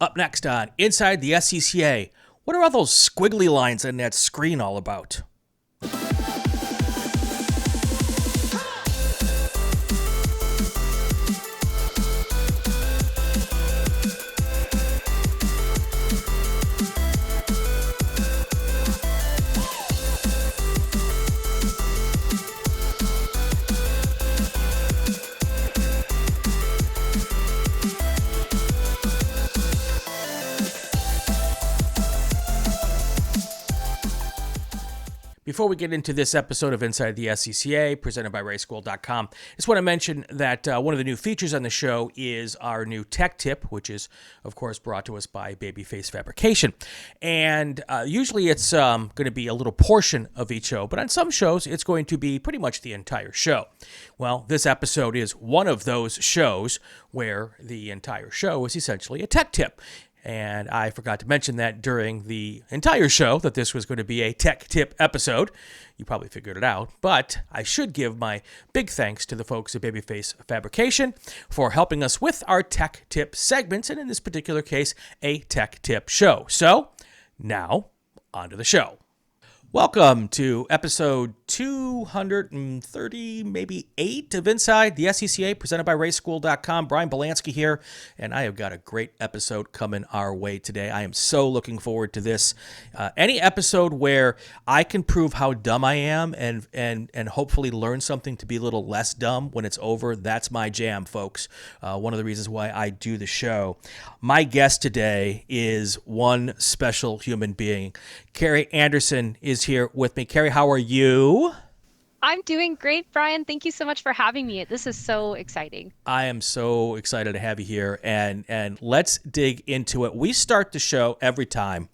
Up next on Inside the SCCA, what are all those squiggly lines on that screen all about? Before we get into this episode of Inside the SCCA, presented by Raceschool.com, I just want to mention that one of the new features on the show is our new tech tip, which is, of course, brought to us by Babyface Fabrication. And usually it's going to be a little portion of each show, but on some shows, it's going to be pretty much the entire show. Well, this episode is one of those shows where the entire show is essentially a tech tip. And I forgot to mention that during the entire show that this was going to be a tech tip episode. You probably figured it out, but I should give my big thanks to the folks at Babyface Fabrication for helping us with our tech tip segments, and in this particular case, a tech tip show. So now, on to the show. Welcome to episode 230, maybe 8 of Inside the SCCA, presented by Raceschool.com. Brian Belansky here, and I have got a great episode coming our way today. I am so looking forward to this. Any episode where I can prove how dumb I am and hopefully learn something to be a little less dumb when it's over, that's my jam, folks. One of the reasons why I do the show. My guest today is one special human being. Keri Anderson is here with me. Keri, how are you? I'm doing great, Brian. Thank you so much for having me. This is so exciting. I am so excited to have you here, and let's dig into it. We start the show every time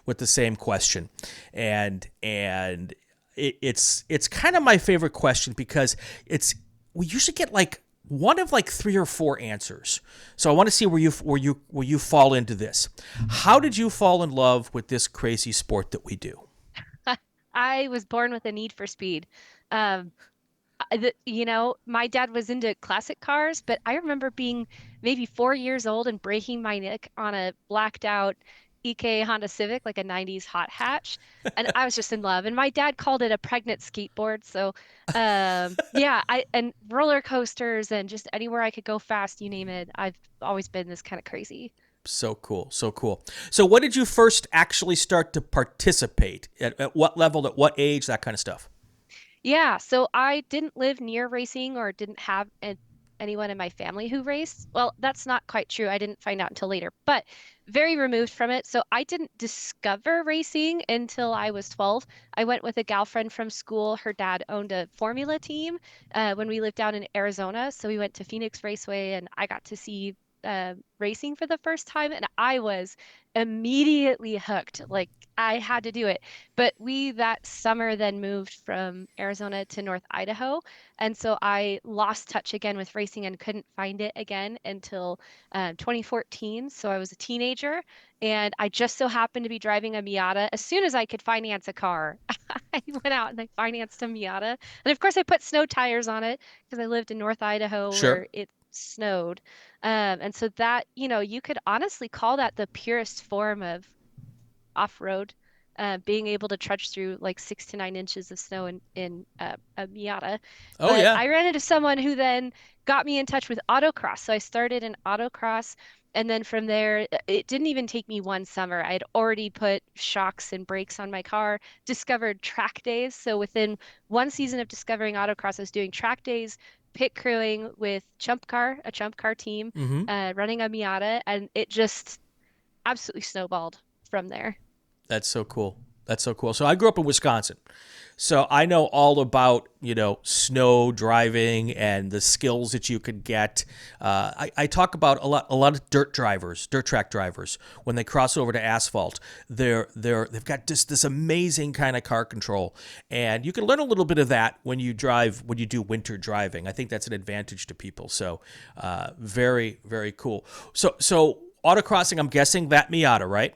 with the same question, and it's kind of my favorite question because we usually get like one of like 3 or 4 answers. So I want to see where you fall into this. How did you fall in love with this crazy sport that we do? I was born with a need for speed. My dad was into classic cars, but I remember being maybe 4 years old and breaking my neck on a blacked out EK Honda Civic, like a 90s hot hatch. And I was just in love. And my dad called it a pregnant skateboard. So, and roller coasters and just anywhere I could go fast, you name it. I've always been this kind of crazy. So cool. So cool. So when did you first actually start to participate? At what level, at what age, that kind of stuff? Yeah, so I didn't live near racing or didn't have anyone in my family who raced. Well, that's not quite true. I didn't find out until later, but very removed from it. So I didn't discover racing until I was 12. I went with a gal friend from school. Her dad owned a formula team when we lived down in Arizona. So we went to Phoenix Raceway and I got to see racing for the first time, and I was immediately hooked. Like I had to do it. But we that summer then moved from Arizona to North Idaho, and so I lost touch again with racing and couldn't find it again until 2014. So I was a teenager, and I just so happened to be driving a Miata. As soon as I could finance a car, I went out and I financed a Miata, and of course I put snow tires on it because I lived in North Idaho. Sure. Where it snowed. And so that, you could honestly call that the purest form of off-road, being able to trudge through like 6 to 9 inches of snow in a Miata. Oh, But yeah. I ran into someone who then got me in touch with autocross. So I started in autocross. And then from there, it didn't even take me one summer. I had already put shocks and brakes on my car, discovered track days. So within one season of discovering autocross, I was doing track days, pit crewing with a Chump Car team, running a Miata, and it just absolutely snowballed from there. That's so cool. That's so cool. So I grew up in Wisconsin. So I know all about, snow driving and the skills that you could get. I talk about a lot of dirt track drivers, when they cross over to asphalt, they've got just this amazing kind of car control. And you can learn a little bit of that when you do winter driving. I think that's an advantage to people. So very, very cool. So autocrossing, I'm guessing that Miata, right?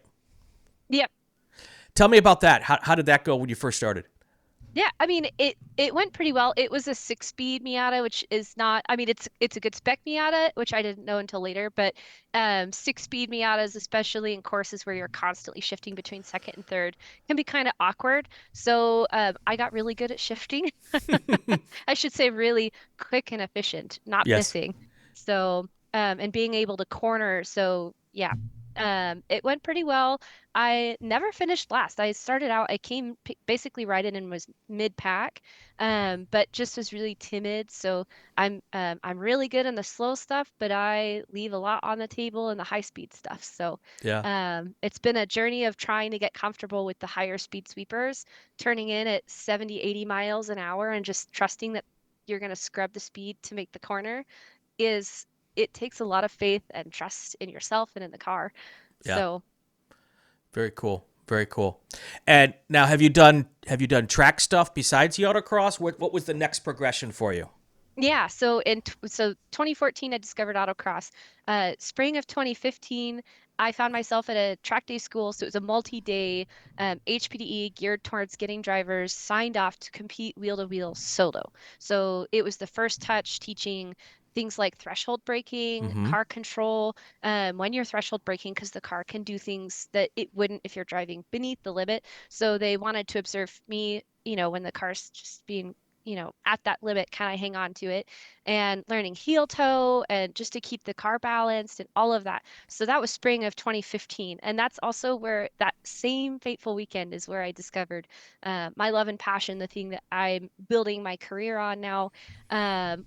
Yep. Tell me about that. How did that go when you first started? Yeah, I mean it went pretty well. It was a 6-speed Miata, which is not, I mean it's a good spec Miata, which I didn't know until later, but 6-speed Miatas, especially in courses where you're constantly shifting between second and third, can be kind of awkward. So I got really good at shifting. I should say really quick and efficient, not Yes. missing. So and being able to corner, so yeah. It went pretty well. I never finished last. I started out, I came basically right in and was mid-pack, but just was really timid. So I'm really good in the slow stuff, but I leave a lot on the table in the high speed stuff. So Yeah. it's been a journey of trying to get comfortable with the higher speed sweepers, turning in at 70, 80 miles an hour and just trusting that you're going to scrub the speed to make the corner is it takes a lot of faith and trust in yourself and in the car. Yeah. So Very cool. Very cool. And now, have you done track stuff besides the autocross? What was the next progression for you? yeah, so 2014 I discovered autocross. Spring of 2015 I found myself at a track day school, so it was a multi-day HPDE geared towards getting drivers signed off to compete wheel to wheel solo. So it was the first touch teaching things like threshold braking, Mm-hmm. car control, when you're threshold braking, because the car can do things that it wouldn't if you're driving beneath the limit. So they wanted to observe me, when the car's just being at that limit, can I hang on to it? And learning heel toe and just to keep the car balanced and all of that. So that was spring of 2015. And that's also where that same fateful weekend is where I discovered my love and passion, the thing that I'm building my career on now,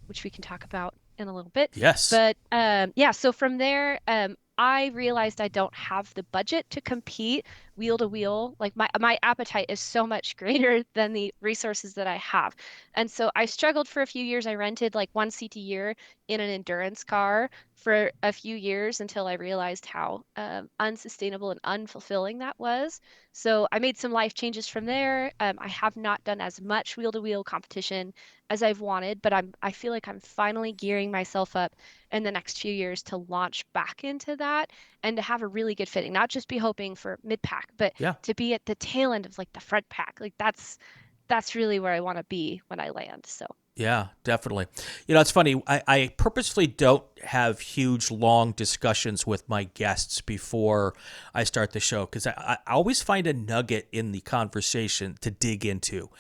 which we can talk about in a little bit. Yes. But yeah, so from there, I realized I don't have the budget to compete wheel to wheel. Like my appetite is so much greater than the resources that I have. And so I struggled for a few years. I rented like one seat a year in an endurance car for a few years until I realized how unsustainable and unfulfilling that was. So I made some life changes from there. I have not done as much wheel to wheel competition as I've wanted, but I feel like I'm finally gearing myself up in the next few years to launch back into that and to have a really good fitting, not just be hoping for mid pack, but Yeah. to be at the tail end of like the front pack. Like that's really where I want to be when I land. So Yeah, definitely. It's funny. I purposefully don't have huge, long discussions with my guests before I start the show because I always find a nugget in the conversation to dig into.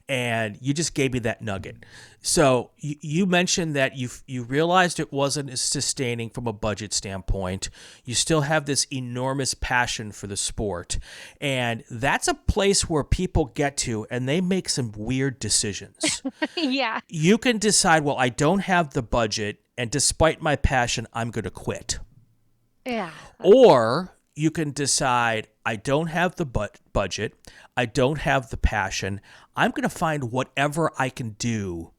And you just gave me that nugget. So you mentioned that you realized it wasn't as sustaining from a budget standpoint. You still have this enormous passion for the sport. And that's a place where people get to and they make some weird decisions. yeah, You can decide, well, I don't have the budget, and despite my passion, I'm going to quit. yeah, Or you can decide, I don't have the budget, I don't have the passion, I'm going to find whatever I can do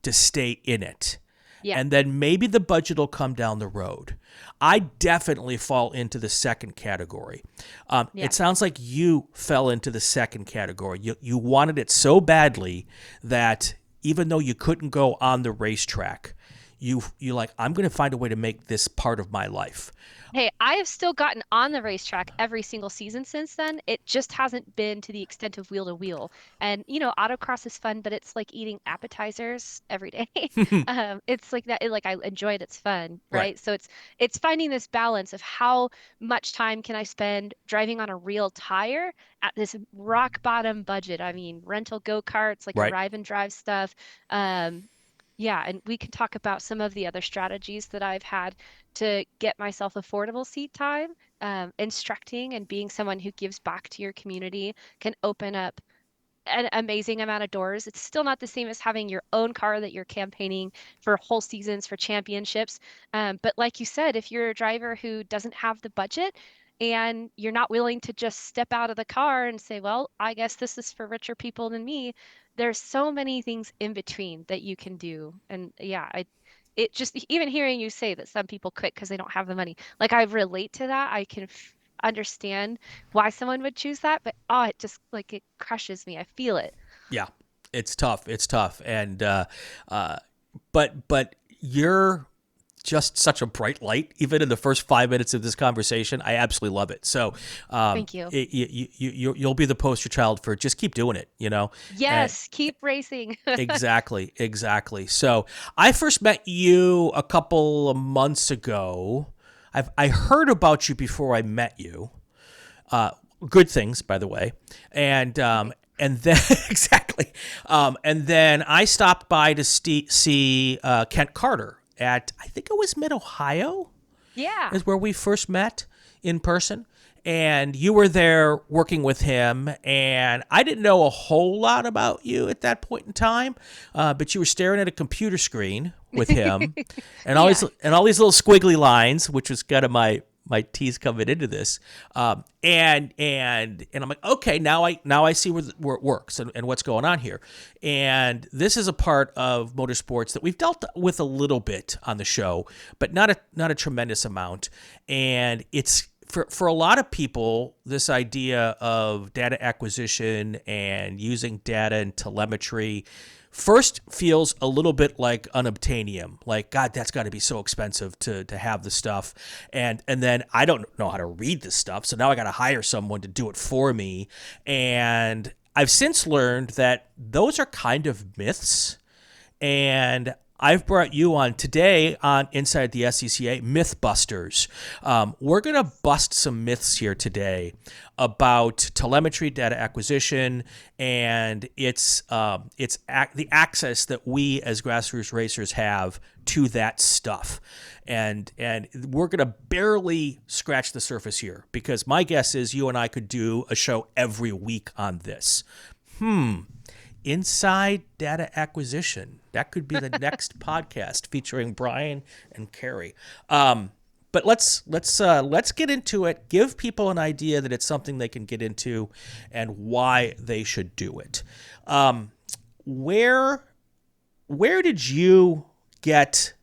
to stay in it. yeah, And then maybe the budget will come down the road. I definitely fall into the second category. yeah. It sounds like you fell into the second category. You wanted it so badly that even though you couldn't go on the racetrack, you like, I'm going to find a way to make this part of my life. Hey, I have still gotten on the racetrack every single season since then. It just hasn't been to the extent of wheel to wheel. And autocross is fun, but it's like eating appetizers every day. It's like that. Like I enjoy it. It's fun, Right. right? So it's finding this balance of how much time can I spend driving on a real tire at this rock bottom budget. I mean, rental go-karts, like Right. arrive and drive stuff. Um, yeah, and we can talk about some of the other strategies that I've had to get myself affordable seat time. Instructing and being someone who gives back to your community can open up an amazing amount of doors. It's still not the same as having your own car that you're campaigning for whole seasons for championships. But like you said, if you're a driver who doesn't have the budget and you're not willing to just step out of the car and say, well, I guess this is for richer people than me, there's so many things in between that you can do. And yeah, it just even hearing you say that some people quit because they don't have the money, like I relate to that. I can understand why someone would choose that, but oh, it just like it crushes me. I feel it. Yeah. It's tough. It's tough. And uh but you're just such a bright light, even in the first 5 minutes of this conversation. I absolutely love it. So, Thank you. you'll be the poster child for just keep doing it, And Yes, keep racing. exactly, exactly. So, I first met you a couple of months ago. I heard about you before I met you. Good things, by the way, and then exactly, and then I stopped by to see Kent Carter at, I think it was Mid Ohio, Yeah. is where we first met in person. And you were there working with him, and I didn't know a whole lot about you at that point in time, but you were staring at a computer screen with him, and Yeah. all these little squiggly lines, which was kind of my tease coming into this, and I'm like, okay, now I see where it works and what's going on here, and this is a part of motorsports that we've dealt with a little bit on the show, but not a tremendous amount, and it's for a lot of people, this idea of data acquisition and using data and telemetry first feels a little bit like unobtainium. Like, God, that's got to be so expensive to have the stuff. And then I don't know how to read this stuff. So now I got to hire someone to do it for me. And I've since learned that those are kind of myths. And I've brought you on today on Inside the SCCA, Mythbusters. We're going to bust some myths here today about telemetry, data acquisition, and the access that we as grassroots racers have to that stuff. And we're going to barely scratch the surface here, because my guess is you and I could do a show every week on this. Inside data acquisition. That could be the next podcast featuring Brian and Keri. But let's get into it. Give people an idea that it's something they can get into and why they should do it. Where did you get?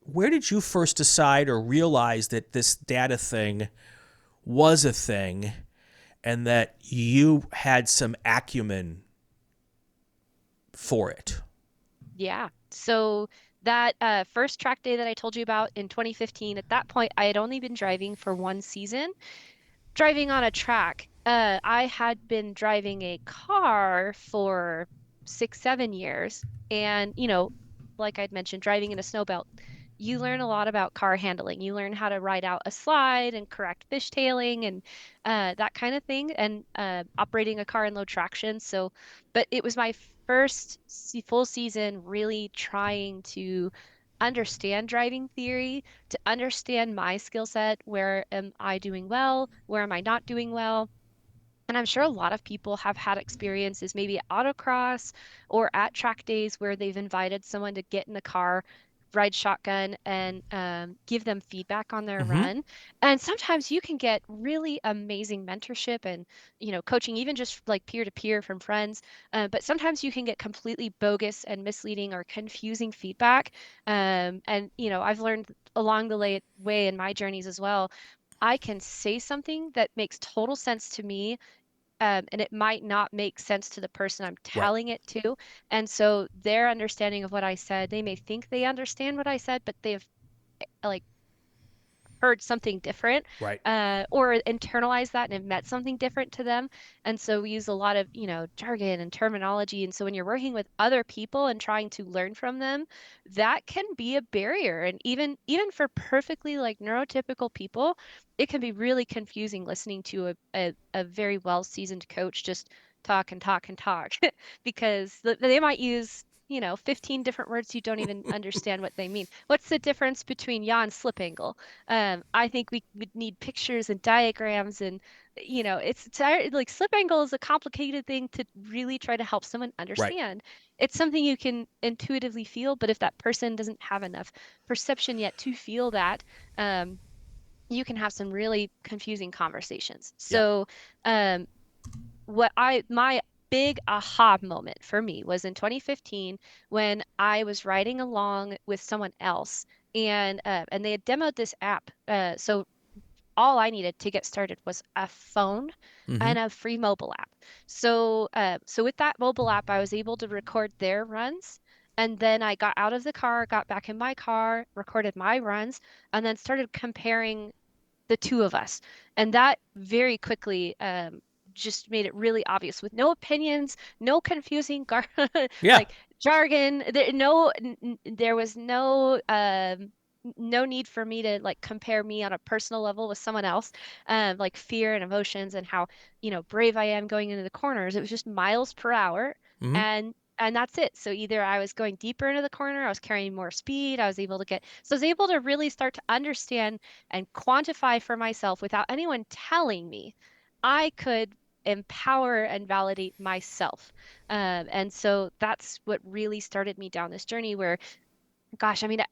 Where did you first decide or realize that this data thing was a thing, and that you had some acumen for it? Yeah. So that first track day that I told you about in 2015, at that point, I had only been driving for one season, driving on a track. I had been driving a car for 6, 7 years. And, like I'd mentioned, driving in a snow belt, you learn a lot about car handling. You learn how to ride out a slide and correct fishtailing and that kind of thing, and operating a car in low traction. So, but it was my first full season really trying to understand driving theory, to understand my skill set. Where am I doing well? Where am I not doing well? And I'm sure a lot of people have had experiences maybe at Autocross or at track days where they've invited someone to get in the car, ride shotgun, and give them feedback on their Mm-hmm. run. And sometimes you can get really amazing mentorship and, coaching, even just like peer to peer from friends. But sometimes you can get completely bogus and misleading or confusing feedback. And, I've learned along the way in my journeys as well. I can say something that makes total sense to me, and it might not make sense to the person I'm Right. telling it to. And so their understanding of what I said, they may think they understand what I said, but they've like heard something different, Right. or internalized that and have meant something different to them. And so we use a lot of, jargon and terminology. And so when you're working with other people and trying to learn from them, that can be a barrier. And even for perfectly like neurotypical people, it can be really confusing listening to a very well-seasoned coach just talk and talk and talk because they might use 15 different words you don't even understand what they mean. What's the difference between yaw and slip angle? I think we would need pictures and diagrams, and like slip angle is a complicated thing to really try to help someone Right. understand. It's something you can intuitively feel, but if that person doesn't have enough perception yet to feel that, um, you can have some really confusing conversations. Yeah. So, um, my big aha moment for me was in 2015 when I was riding along with someone else, and they had demoed this app. So all I needed to get started was a phone Mm-hmm. and a free mobile app. So with that mobile app, I was able to record their runs And then I got out of the car, got back in my car, recorded my runs, and then started comparing the two of us. And that very quickly just made it really obvious with no opinions, no confusing Yeah. like jargon. There was no need for me to like compare me on a personal level with someone else, like fear and emotions and how, brave I am going into the corners. It was just miles per hour, Hmm. and that's it. So either I was going deeper into the corner, I was carrying more speed, I was able to really start to understand and quantify for myself without anyone telling me. I could empower and validate myself. And so that's what really started me down this journey where, gosh, I mean,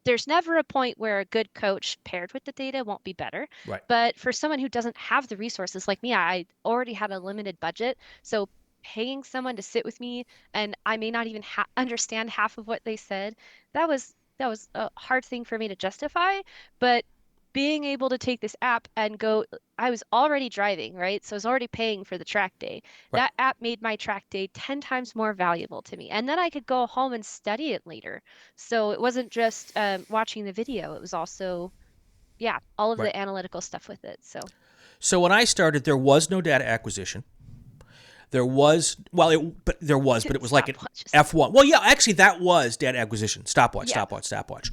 there's never a point where a good coach paired with the data won't be better. Right. But for someone who doesn't have the resources like me, I already had a limited budget. So paying someone to sit with me and I may not even understand half of what they said, that was a hard thing for me to justify. But being able to take this app and go, I was already driving, right? So I was already paying for the track day. Right. That app made my track day 10 times more valuable to me. And then I could go home and study it later. So it wasn't just watching the video, it was also, yeah, all of Right. the analytical stuff with it. So So when I started, there was no data acquisition. There was, well, but it was like an stopwatches. F1. Well, yeah, actually, that was data acquisition. Stopwatch, Yeah. stopwatch, stopwatch.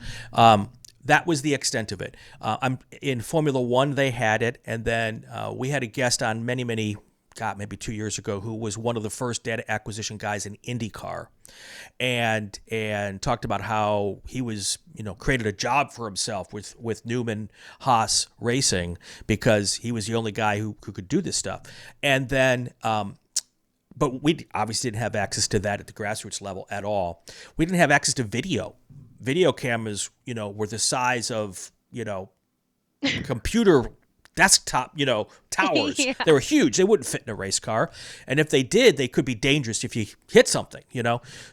That was the extent of it. I'm in Formula One. They had it, and then we had a guest on many, God, maybe 2 years ago, who was one of the first data acquisition guys in IndyCar, and talked about how he was, created a job for himself with Newman Haas Racing because he was the only guy who could do this stuff, and then. But we obviously didn't have access to that at the grassroots level at all. We didn't have access to video. Video cameras, were the size of, computer desktop, towers. Yeah. They were huge. They wouldn't fit in a race car. And if they did, they could be dangerous if you hit something.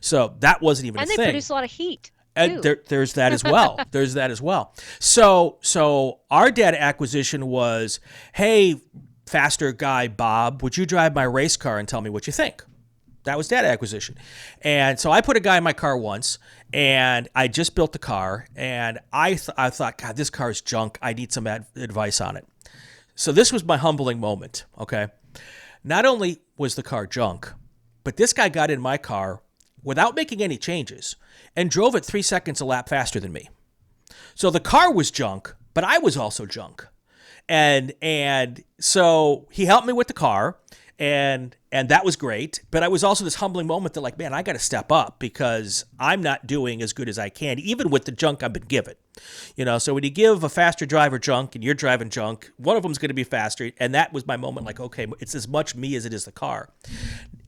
So that wasn't even And a they thing. produce a lot of heat And too. there's that as well. There's that as well. So our data acquisition was, hey, faster guy Bob, would you drive my race car and tell me what you think? That was data acquisition. And so I put a guy in my car once, and I just built the car, and I thought, God, this car is junk. I need some advice on it. So this was my humbling moment, okay? Not only was the car junk, but this guy got in my car without making any changes and drove it 3 seconds a lap faster than me. So the car was junk, but I was also junk. And so he helped me with the car, and that was great. But I was also this humbling moment that, like, man, I got to step up because I'm not doing as good as I can, even with the junk I've been given. So when you give a faster driver junk and you're driving junk, one of them's going to be faster. And that was my moment, like, okay, it's as much me as it is the car.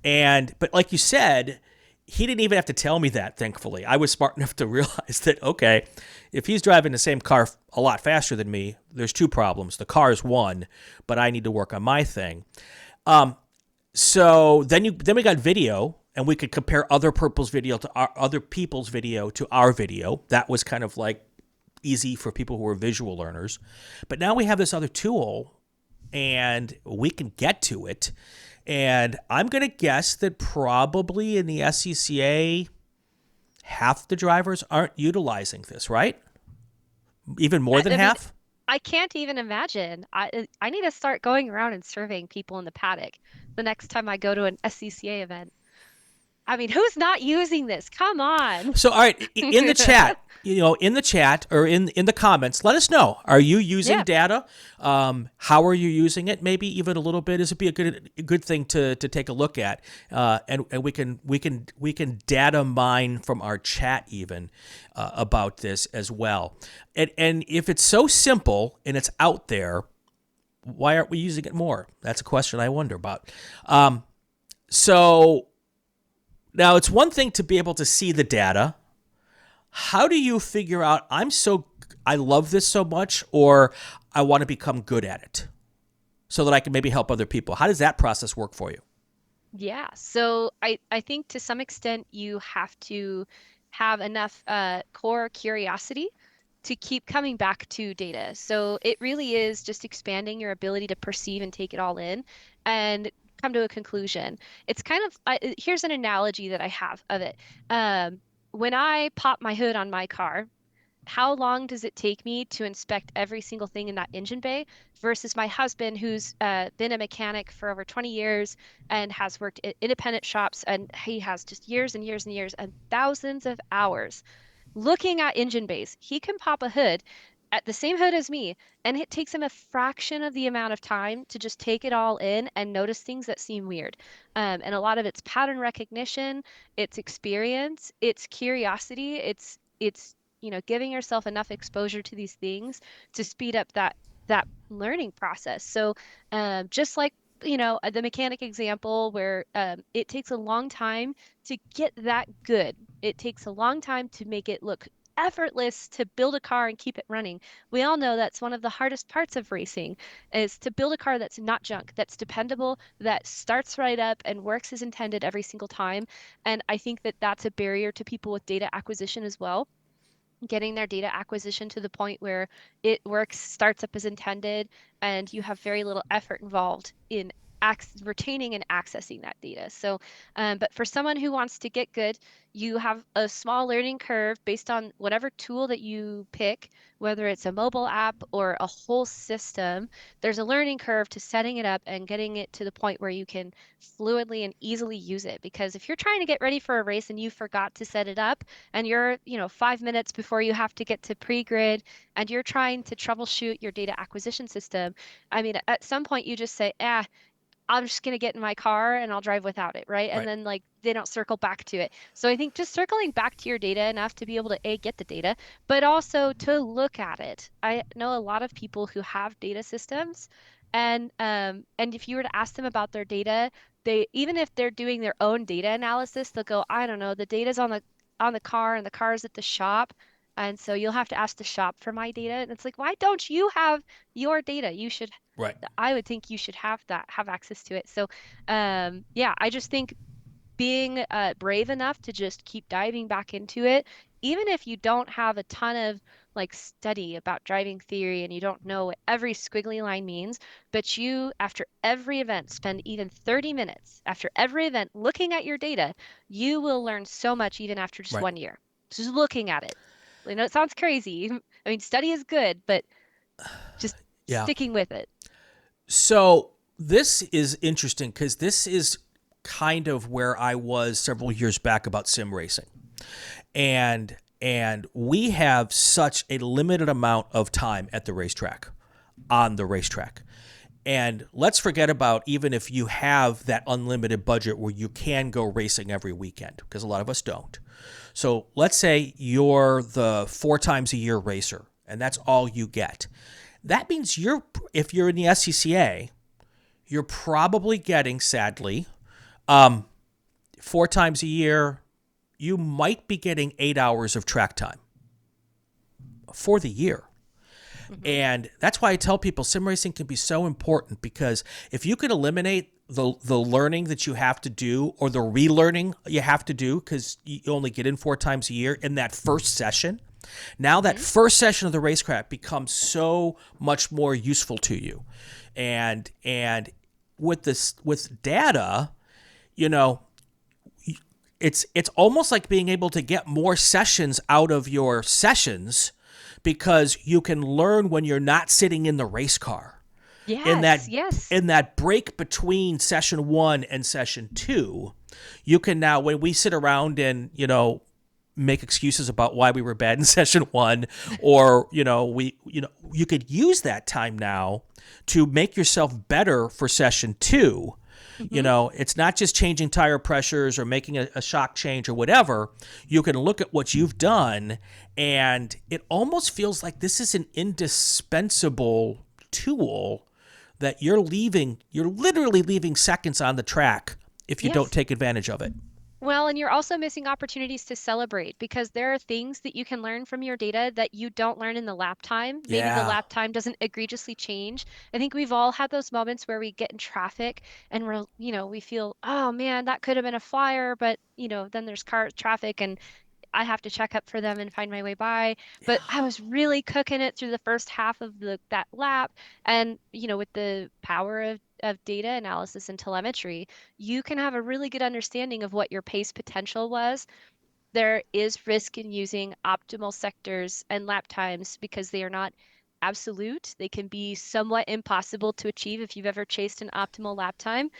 But like you said, he didn't even have to tell me that, thankfully. I was smart enough to realize that, okay, if he's driving the same car a lot faster than me, there's two problems. The car is one, but I need to work on my thing. So then we got video, and we could compare other people's video to our video. That was kind of like easy for people who are visual learners. But now we have this other tool, and we can get to it. And I'm going to guess that probably in the SCCA, half the drivers aren't utilizing this, right? Even more than I mean, half? I can't even imagine. I need to start going around and surveying people in the paddock the next time I go to an SCCA event. I mean, who's not using this? Come on. So, all right, in the chat, or in the comments, let us know. Are you using Yeah. data? How are you using it? Maybe even a little bit. Is it be a good thing to take a look at? And we can data mine from our chat even about this as well. And if it's so simple and it's out there, why aren't we using it more? That's a question I wonder about. So. Now, it's one thing to be able to see the data. How do you figure out, I love this so much, or I want to become good at it so that I can maybe help other people? How does that process work for you? Yeah. So I think to some extent you have to have enough core curiosity to keep coming back to data. So it really is just expanding your ability to perceive and take it all in and come to a conclusion. It's kind of, here's an analogy that I have of it. When I pop my hood on my car, how long does it take me to inspect every single thing in that engine bay versus my husband, who's been a mechanic for over 20 years and has worked at independent shops, and he has just years and years and years and thousands of hours looking at engine bays. He can pop a hood at the same hood as me, and it takes him a fraction of the amount of time to just take it all in and notice things that seem weird. And a lot of it's pattern recognition, it's experience, it's curiosity, it's giving yourself enough exposure to these things to speed up that learning process. So just like the mechanic example where it takes a long time to get that good. It takes a long time to make it look effortless to build a car and keep it running. We all know that's one of the hardest parts of racing is to build a car that's not junk, that's dependable, that starts right up and works as intended every single time. And I think that that's a barrier to people with data acquisition as well, getting their data acquisition to the point where it works, starts up as intended, and you have very little effort involved in retaining and accessing that data. So, but for someone who wants to get good, you have a small learning curve based on whatever tool that you pick, whether it's a mobile app or a whole system. There's a learning curve to setting it up and getting it to the point where you can fluidly and easily use it. Because if you're trying to get ready for a race and you forgot to set it up, and you're 5 minutes before you have to get to pre-grid and you're trying to troubleshoot your data acquisition system, I mean, at some point you just say, I'm just going to get in my car and I'll drive without it, right? And Right. then like they don't circle back to it. So I think just circling back to your data enough to be able to get the data, but also to look at it. I know a lot of people who have data systems, and if you were to ask them about their data, they, even if they're doing their own data analysis, they'll go, I don't know, the data's on the car and the car's at the shop. And so you'll have to ask the shop for my data. And it's like, why don't you have your data? You should, Right. I would think you should have that, have access to it. So, yeah, I just think being brave enough to just keep diving back into it, even if you don't have a ton of like study about driving theory and you don't know what every squiggly line means, but you, after every event, spend even 30 minutes after every event looking at your data, you will learn so much even after just Right. 1 year. Just looking at it. I know it sounds crazy. I mean, study is good, but just Yeah. sticking with it. So this is interesting because this is kind of where I was several years back about sim racing. And we have such a limited amount of time at the racetrack, on the racetrack. And let's forget about even if you have that unlimited budget where you can go racing every weekend, because a lot of us don't. So let's say you're the 4 times a year racer and that's all you get. That means if you're in the SCCA, you're probably getting, sadly, 4 times a year, you might be getting 8 hours of track time for the year. Mm-hmm. And that's why I tell people sim racing can be so important, because if you could eliminate the learning that you have to do, or the relearning you have to do because you only get in 4 times a year in that first session, now that Mm-hmm. first session of the racecraft becomes so much more useful to you. And with data, you know, it's almost like being able to get more sessions out of your sessions, because you can learn when you're not sitting in the race car. In Yes, that yes. in that break between session 1 and session 2, you can now, when we sit around and, make excuses about why we were bad in session 1, or, you could use that time now to make yourself better for session 2. Mm-hmm. It's not just changing tire pressures or making a shock change or whatever. You can look at what you've done, and it almost feels like this is an indispensable tool that you're literally leaving seconds on the track if you don't Yes. take advantage of it. Well, and you're also missing opportunities to celebrate because there are things that you can learn from your data that you don't learn in the lap time. Maybe the Yeah. lap time doesn't egregiously change. I think we've all had those moments where we get in traffic and we feel, oh man, that could have been a flyer, but then there's car traffic and I have to check up for them and find my way by. But I was really cooking it through the first half of that lap. And, with the power of data analysis and telemetry, you can have a really good understanding of what your pace potential was. There is risk in using optimal sectors and lap times because they are not absolute. They can be somewhat impossible to achieve if you've ever chased an optimal lap time.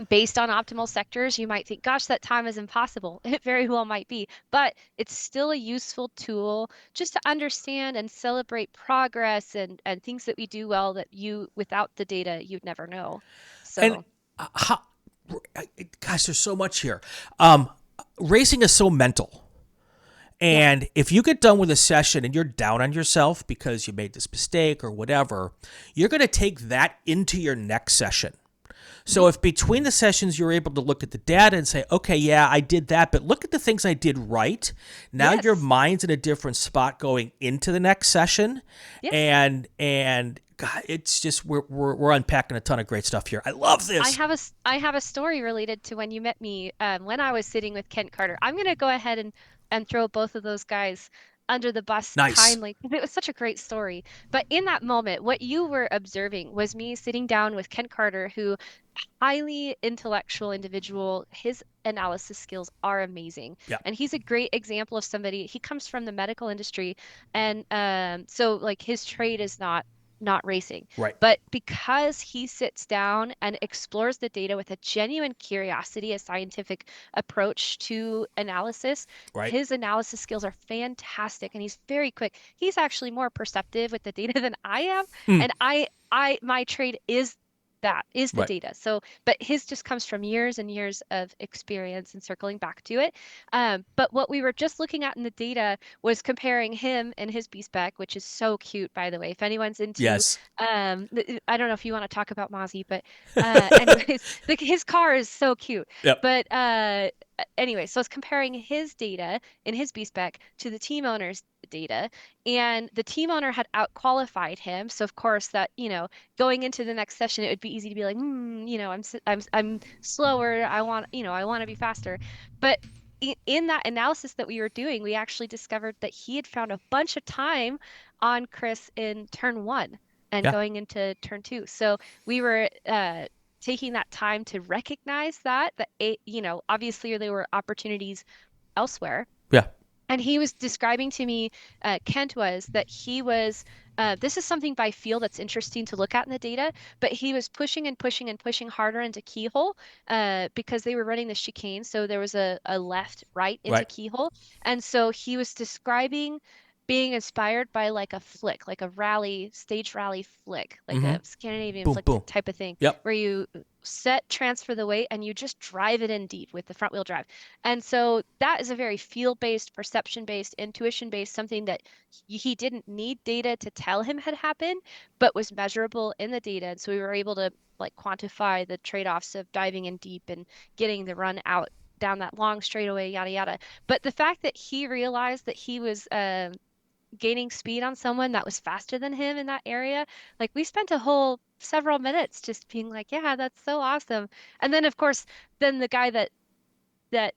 Based on optimal sectors, you might think, gosh, that time is impossible. It very well might be, but it's still a useful tool just to understand and celebrate progress and things that we do well that without the data, you'd never know. And So, how, gosh, there's so much here. Racing is so mental. And if you get done with a session and you're down on yourself because you made this mistake or whatever, you're going to take that into your next session. So if between the sessions you're able to look at the data and say, okay, yeah, I did that, but look at the things I did right. Now your mind's in a different spot going into the next session. Yes. And God, it's just we're unpacking a ton of great stuff here. I love this. I have a story related to when you met me when I was sitting with Kent Carter. I'm going to go ahead and throw both of those guys under the bus timely because it was such a great story. But in that moment, what you were observing was me sitting down with Kent Carter, who highly intellectual individual. His analysis skills are amazing. Yeah. And he's a great example of somebody. He comes from the medical industry. And so like his trade is not racing. Right. But because he sits down and explores the data with a genuine curiosity, a scientific approach to analysis, his analysis skills are fantastic and he's very quick. He's actually more perceptive with the data than I am. And my trade is the data. So, but his just comes from years and years of experience and circling back to it. But what we were just looking at in the data was comparing him and his B-Spec, which is so cute, by the way. If anyone's into, I don't know if you want to talk about Mozzie, but anyways, his car is so cute. Yep. But anyway, so it's comparing his data in his B-Spec to the team owner's data, and the team owner had outqualified him. So of course that, going into the next session, it would be easy to be like, I'm slower. I want to be faster. But in that analysis that we were doing, we actually discovered that he had found a bunch of time on Chris in turn 1 and going into turn 2. So we were taking that time to recognize that obviously there were opportunities elsewhere. Yeah. And he was describing to me, Kent was, that he was, this is something by feel that's interesting to look at in the data, but he was pushing and pushing and pushing harder into keyhole because they were running the chicane. So there was a left, right into keyhole. And so he was describing being inspired by like a flick, like a stage rally flick, like a Scandinavian flick type of thing, where you transfer the weight and you just drive it in deep with the front wheel drive. And so that is a very feel-based, perception-based, intuition-based, something that he didn't need data to tell him had happened, but was measurable in the data. And so we were able to like quantify the trade-offs of diving in deep and getting the run out down that long straightaway, yada, yada. But the fact that he realized that he was gaining speed on someone that was faster than him in that area, like we spent a whole several minutes just being like, yeah, that's so awesome. And then of course, then the guy that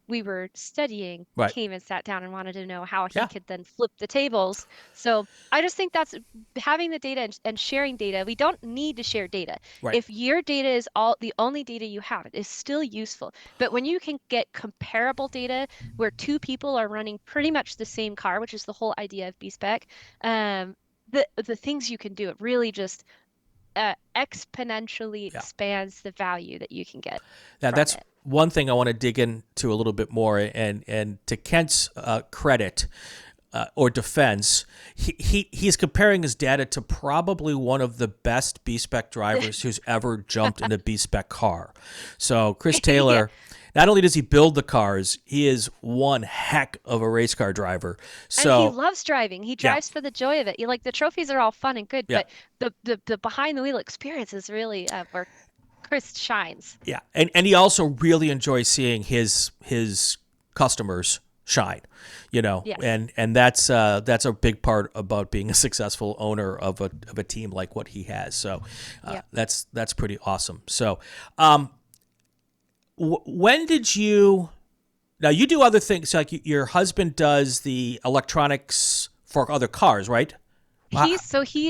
we were studying came and sat down and wanted to know how he could then flip the tables. So I just think that's having the data and sharing data. We don't need to share data. If your data is the only data you have, it is still useful. But when you can get comparable data where two people are running pretty much the same car, which is the whole idea of B-Spec, the things you can do, it really just exponentially expands the value that you can get. Now that's one thing I want to dig into a little bit more, and to Kent's credit or defense, he's comparing his data to probably one of the best B-Spec drivers who's ever jumped in a B-Spec car. So Chris Taylor, not only does he build the cars, he is one heck of a race car driver. So and he loves driving. He drives for the joy of it. Like the trophies are all fun and good, but the behind the wheel experience is really where Chris shines. Yeah, and he also really enjoys seeing his customers shine, and that's a big part about being a successful owner of a team like what he has. So that's pretty awesome. So when did you Now you do other things, like your husband does the electronics for other cars, right? Well,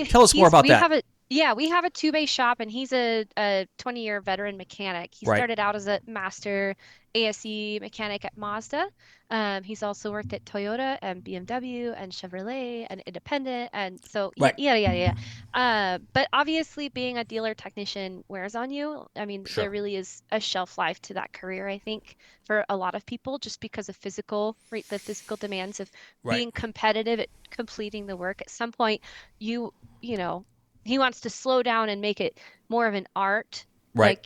tell us more about We have that. a yeah, we have a two-bay shop and he's a 20-year veteran mechanic. He Right. started out as a master ASE mechanic at Mazda. He's also worked at Toyota and BMW and Chevrolet and Independent and so yeah, Right. yeah, yeah, yeah. But obviously being a dealer technician wears on you. I mean, Sure. there really is a shelf life to that career, I think, for a lot of people just because of physical, right, the physical demands of Right. being competitive at completing the work. At some point you know, he wants to slow down and make it more of an art, Right. like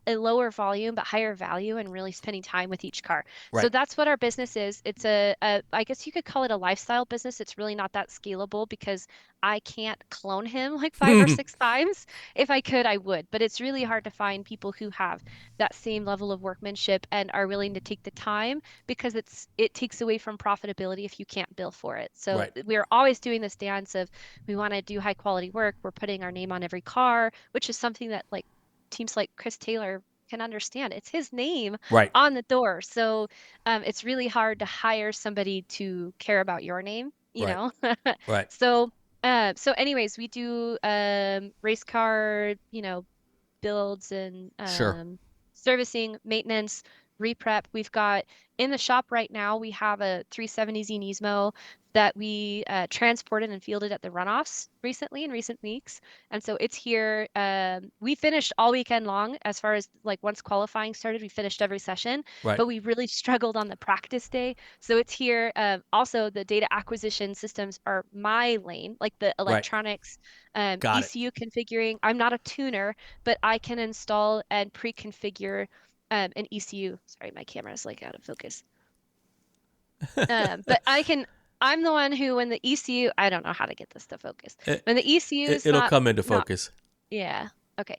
a lower volume but higher value and really spending time with each car. So Right. that's what our business is. It's I guess you could call it a lifestyle business. It's really not that scalable because I can't clone him like five or six times. If I could, I would, but it's really hard to find people who have that same level of workmanship and are willing to take the time because it takes away from profitability if you can't bill for it. So Right. we're always doing this dance of we want to do high quality work. We're putting our name on every car, which is something that like teams like Chris Taylor can understand. It's his name Right. on the door. So it's really hard to hire somebody to care about your name, you Right. know? Right. So so anyways, we do race car, builds and Sure. servicing, maintenance, reprep. We've got in the shop right now, we have a 370Z Nismo that we transported and fielded at the runoffs recently in recent weeks. And so it's here. We finished all weekend long as far as like once qualifying started, we finished every session, Right. but we really struggled on the practice day. So it's here. Also, the data acquisition systems are my lane, like the Right. electronics, Got it. ECU configuring. I'm not a tuner, but I can install and pre-configure an ECU. Sorry, my camera is like out of focus. But I'm the one who, when the ECU, I don't know how to get this to focus. It, When the ECU is it'll come into not, focus. yeah, okay.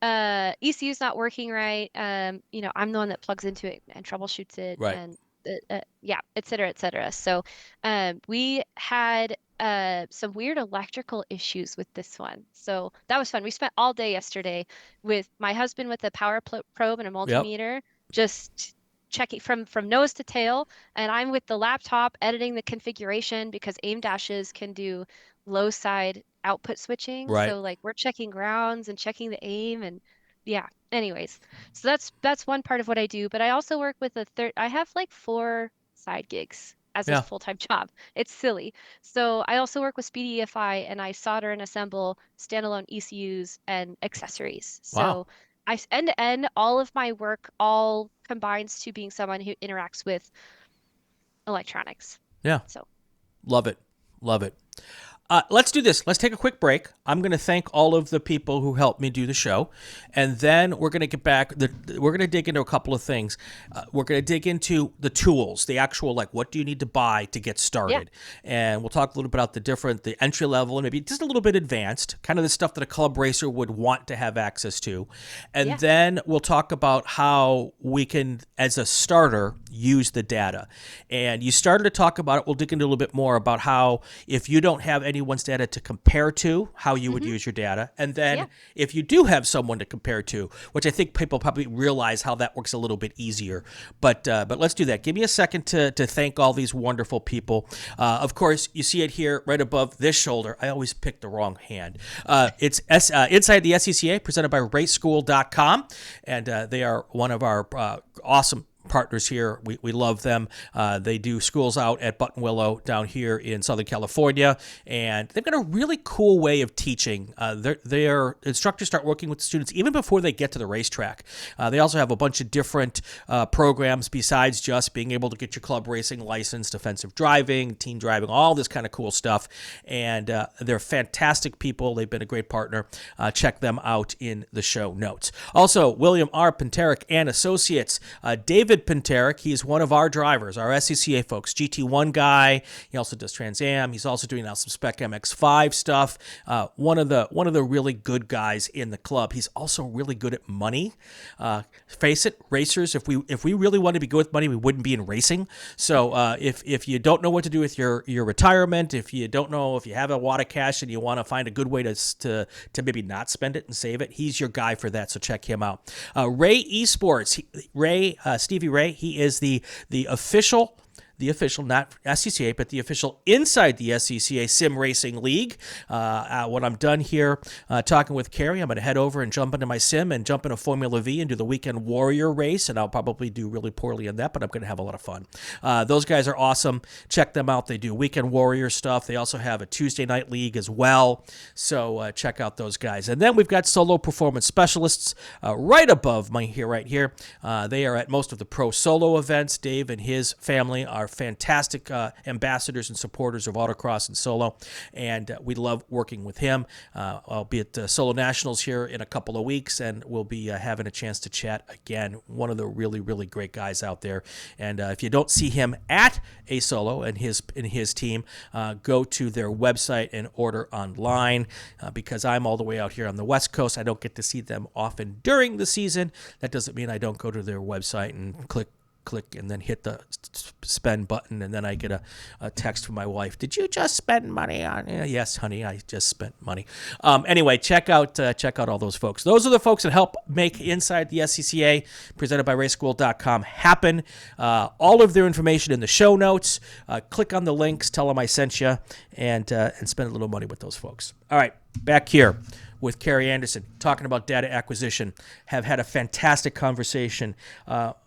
ECU is not working right. I'm the one that plugs into it and troubleshoots it Right. and yeah, et cetera, et cetera. So we had some weird electrical issues with this one. So that was fun. We spent all day yesterday with my husband with a power probe and a Yep. multimeter, just checking from nose to tail. And I'm with the laptop editing the configuration because aim dashes can do low side output switching. Right. So like we're checking grounds and checking the aim and yeah. Anyways, so that's one part of what I do. But I also work with I have like 4 side gigs as a Yeah. full-time job. It's silly. So I also work with Speedy EFI and I solder and assemble standalone ECUs and accessories. Wow. So end to end, all of my work all combines to being someone who interacts with electronics. Yeah. So Love it. Love it. Let's do this. Let's take a quick break. I'm going to thank all of the people who helped me do the show. And then we're going to get back. We're going to dig into a couple of things. We're going to dig into the tools, the actual, like, what do you need to buy to get started? Yeah. And we'll talk a little bit about the entry level and maybe just a little bit advanced, kind of the stuff that a club racer would want to have access to. And then we'll talk about how we can, as a starter, use the data. And you started to talk about it. We'll dig into a little bit more about how if you don't have anyone's data to compare to, how you would use your data. And then if you do have someone to compare to, which I think people probably realize how that works a little bit easier. But let's do that. Give me a second to thank all these wonderful people. Of course, you see it here right above this shoulder. I always pick the wrong hand. It's Inside the SCCA, presented by Raceschool.com. And they are one of our awesome partners here. We love them. They do schools out at Button Willow down here in Southern California, and they've got a really cool way of teaching. Their instructors start working with the students even before they get to the racetrack. They also have a bunch of different programs besides just being able to get your club racing license, defensive driving, team driving, all this kind of cool stuff. And they're fantastic people. They've been a great partner. Check them out in the show notes. Also, William R. Penterick and Associates. David Penterick, he's one of our drivers, our SCCA folks, GT1 guy. He also does Trans Am. He's also doing now some Spec MX5 stuff. One of the really good guys in the club. He's also really good at money. Face it, racers, if we really want to be good with money, we wouldn't be in racing. So if you don't know what to do with your retirement, if you don't know if you have a wad of cash and you want to find a good way to maybe not spend it and save it, he's your guy for that. So check him out. Ray Esports, Steve Stevie Ray. He is the official, not SCCA, but the official Inside the SCCA Sim Racing League. When I'm done here talking with Keri, I'm going to head over and jump into my sim and jump into Formula V and do the Weekend Warrior race, and I'll probably do really poorly in that, but I'm going to have a lot of fun. Those guys are awesome. Check them out. They do Weekend Warrior stuff. They also have a Tuesday night league as well, so check out those guys. And then we've got Solo Performance Specialists right above me here, right here. They are at most of the pro solo events. Dave and his family are fantastic ambassadors and supporters of Autocross and Solo, and we love working with him. I'll be at Solo Nationals here in a couple of weeks, and we'll be having a chance to chat again. One of the really, really great guys out there. And if you don't see him at a Solo and his team, go to their website and order online, because I'm all the way out here on the West Coast. I don't get to see them often during the season. That doesn't mean I don't go to their website and click and then hit the spend button, and then I get a text from my wife. Did you just spend money on? Yes, honey, I just spent money. Anyway, check out all those folks. Those are the folks that help make Inside the SCCA, presented by Raceschool.com, happen. All of their information in the show notes. Click on the links, tell them I sent you, and spend a little money with those folks. All right, back here with Keri Anderson, talking about data acquisition. Have had a fantastic conversation.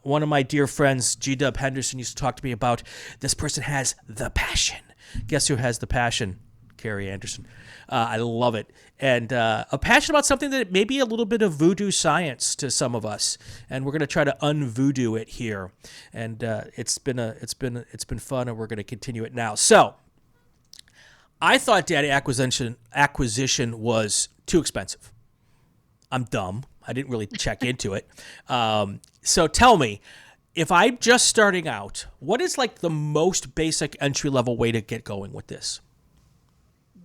One of my dear friends, G-Dub Henderson, used to talk to me about this person has the passion. Guess who has the passion? Keri Anderson. I love it. And a passion about something that may be a little bit of voodoo science to some of us. And we're going to try to unvoodoo it here. And it's been fun, and we're going to continue it now. So I thought data acquisition was too expensive. I'm dumb. I didn't really check into it. So tell me, if I'm just starting out, what is like the most basic entry-level way to get going with this?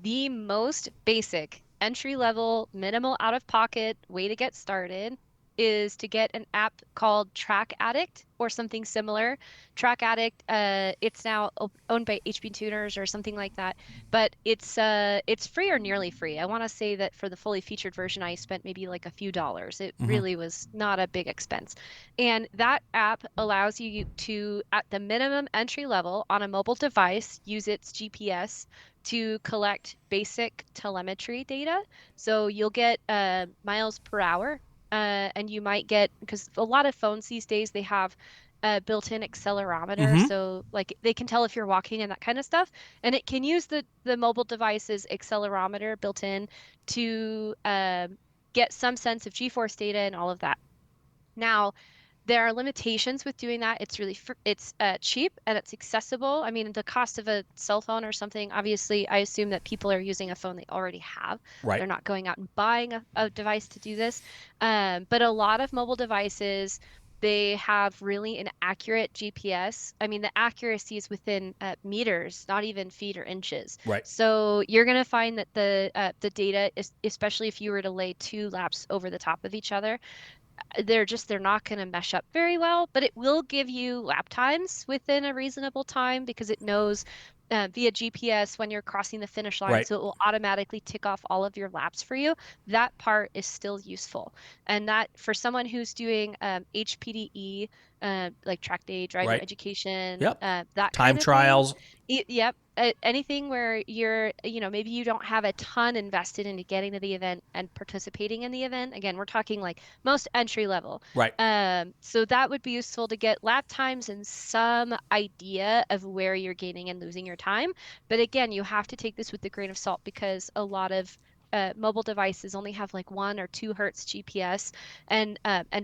The most basic entry-level, minimal out-of-pocket way to get started is to get an app called Track Addict or something similar. Track Addict, it's now owned by HB Tuners or something like that, but it's free or nearly free. I want to say that for the fully featured version, I spent maybe like a few dollars. It really was not a big expense. And that app allows you to, at the minimum entry level on a mobile device, use its GPS to collect basic telemetry data. So you'll get miles per hour. And you might get, because a lot of phones these days, they have a built-in accelerometer. So like they can tell if you're walking and that kind of stuff. And it can use the mobile device's accelerometer built in to get some sense of G-force data and all of that. Now, there are limitations with doing that. It's really it's cheap and it's accessible. I mean, the cost of a cell phone or something, obviously, I assume that people are using a phone they already have. Right. They're not going out and buying a device to do this. But a lot of mobile devices, they have really inaccurate GPS. I mean, the accuracy is within meters, not even feet or inches. Right. So you're going to find that the data, especially if you were to lay two laps over the top of each other, they're not going to mesh up very well, but it will give you lap times within a reasonable time because it knows via GPS when you're crossing the finish line. Right. So it will automatically tick off all of your laps for you. That part is still useful. And that for someone who's doing HPDE, like track day, driver education, Yep. that time kind of trials. thing. Yep. Anything where you're, maybe you don't have a ton invested into getting to the event and participating in the event. Again, we're talking like most entry level. Right. So that would be useful to get lap times and some idea of where you're gaining and losing your time. But again, you have to take this with a grain of salt because a lot of mobile devices only have like 1 or 2 hertz GPS, and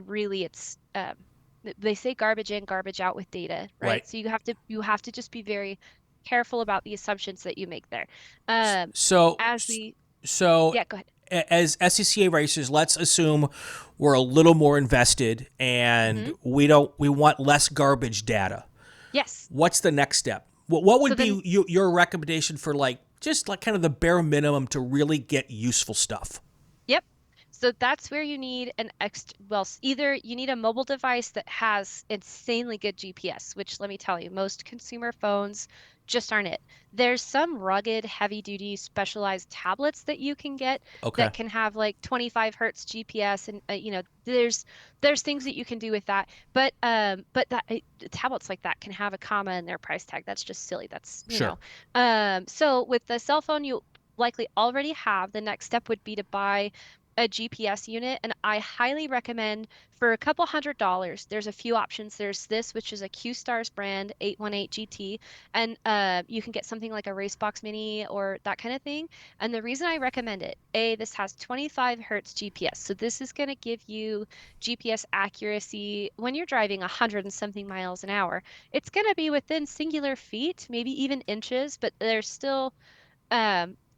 really it's they say garbage in, garbage out with data, right? So you have to just be very careful about the assumptions that you make there. Yeah, go ahead. As SCCA racers, let's assume we're a little more invested and we want less garbage data. Yes. What's the next step? What would be your recommendation for just kind of the bare minimum to really get useful stuff? Yep. So that's where you need either you need a mobile device that has insanely good GPS, which let me tell you, most consumer phones just aren't it. There's some rugged, heavy duty, specialized tablets that you can get Okay. that can have like 25 hertz GPS, and there's things that you can do with that. But tablets like that can have a comma in their price tag. That's just silly. Sure. So with the cell phone, you likely already have. The next step would be to buy a GPS unit, and I highly recommend for a couple $100. There's a few options. There's this, which is a Qstarz brand 818 GT, and you can get something like a Racebox Mini or that kind of thing. And the reason I recommend it, this has 25 hertz GPS, so this is going to give you GPS accuracy when you're driving 100 and something miles an hour. It's going to be within singular feet, maybe even inches, but there's still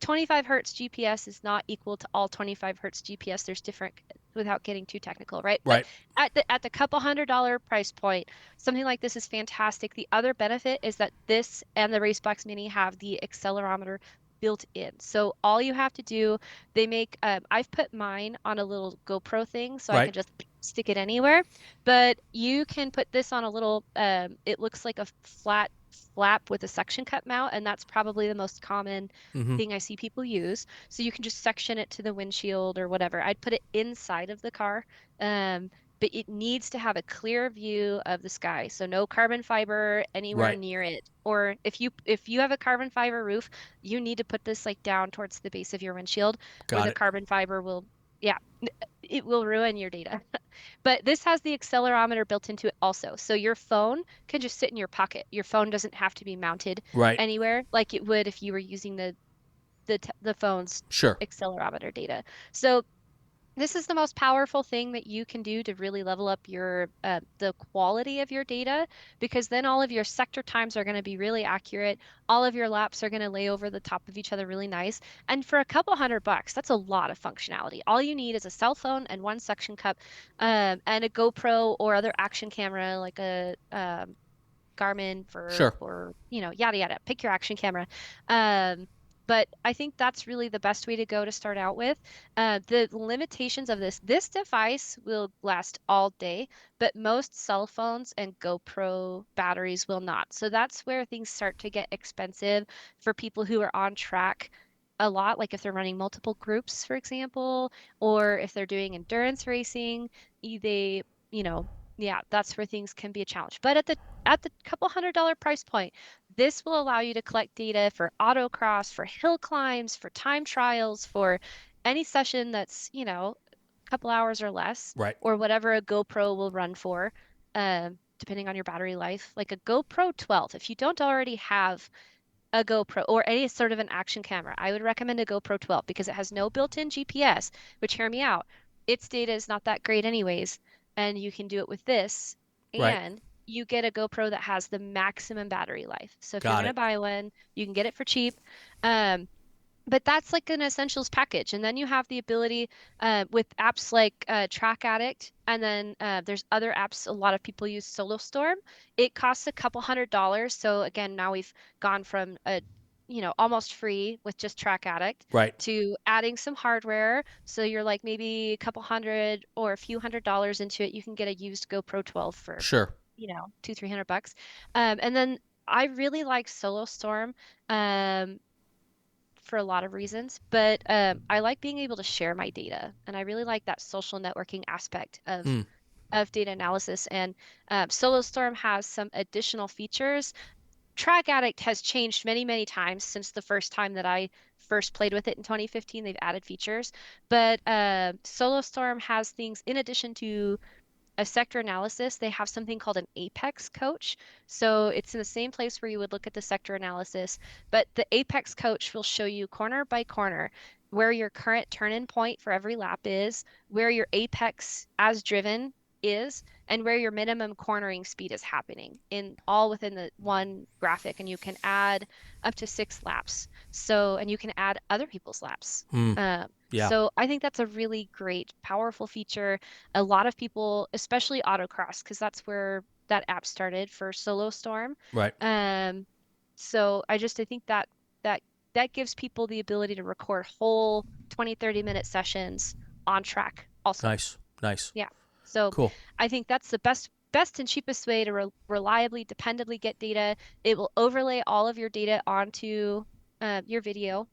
25 hertz GPS is not equal to all 25 hertz GPS. There's different, without getting too technical, right? But Right. at the couple $100 price point, something like this is fantastic. The other benefit is that this and the Racebox Mini have the accelerometer built in. So all you have to do, I've put mine on a little GoPro thing so I can Right. just stick it anywhere. But you can put this on a little, it looks like a flat flap with a suction cup mount, and that's probably the most common Mm-hmm. thing I see people use. So you can just section it to the windshield or whatever. I'd put it inside of the car. Um, but it needs to have a clear view of the sky. So no carbon fiber anywhere Right. near it. Or if you have a carbon fiber roof, you need to put this like down towards the base of your windshield, or Got the it. carbon fiber will, yeah, it will ruin your data. But this has the accelerometer built into it also. So your phone can just sit in your pocket. Your phone doesn't have to be mounted Right. anywhere like it would if you were using the phone's Sure. accelerometer data. So this is the most powerful thing that you can do to really level up the quality of your data, because then all of your sector times are going to be really accurate. All of your laps are going to lay over the top of each other really nice. And for a couple $100, that's a lot of functionality. All you need is a cell phone and one suction cup, and a GoPro or other action camera like a Garmin Sure. for yada yada. Pick your action camera. Um, but I think that's really the best way to go to start out with. The limitations of this device will last all day, but most cell phones and GoPro batteries will not. So that's where things start to get expensive for people who are on track a lot, like if they're running multiple groups, for example, or if they're doing endurance racing, they, you know, yeah, that's where things can be a challenge. But at the couple $100 price point, this will allow you to collect data for autocross, for hill climbs, for time trials, for any session that's, a couple hours or less, Right. or whatever a GoPro will run for, depending on your battery life. Like a GoPro 12, if you don't already have a GoPro or any sort of an action camera, I would recommend a GoPro 12 because it has no built-in GPS, which, hear me out, its data is not that great anyways, and you can do it with this, Right. and you get a GoPro that has the maximum battery life. So if you're Got going to it. buy one, you can get it for cheap. Um, but that's like an essentials package. And then you have the ability with apps like Track Addict, and then there's other apps. A lot of people use Solo Storm. It costs a couple $100. So again, now we've gone from almost free with just Track Addict Right. to adding some hardware. So you're like maybe a couple hundred or a few $100s into it. You can get a used GoPro 12 for, Sure. 200-300 bucks. And then I really like Solo Storm. Um, for a lot of reasons, but I like being able to share my data, and I really like that social networking aspect of Hmm. data analysis. And SoloStorm has some additional features. Track Addict has changed many, many times since the first time that I first played with it in 2015. They've added features, but SoloStorm has things in addition to a sector analysis. They have something called an apex coach. So it's in the same place where you would look at the sector analysis, but the apex coach will show you corner by corner where your current turn-in point for every lap is, where your apex as driven is, and where your minimum cornering speed is happening, in all within the one graphic. And you can add up to 6 laps. So, and you can add other people's laps. Hmm. Um, Yeah. so I think that's a really great, powerful feature. A lot of people, especially Autocross, because that's where that app started for Solo Storm. Right. Um, so I think that that gives people the ability to record whole 20, 30-minute sessions on track also. Nice. Nice. Yeah. So Cool. I think that's the best best and cheapest way to reliably, dependably get data. It will overlay all of your data onto your video.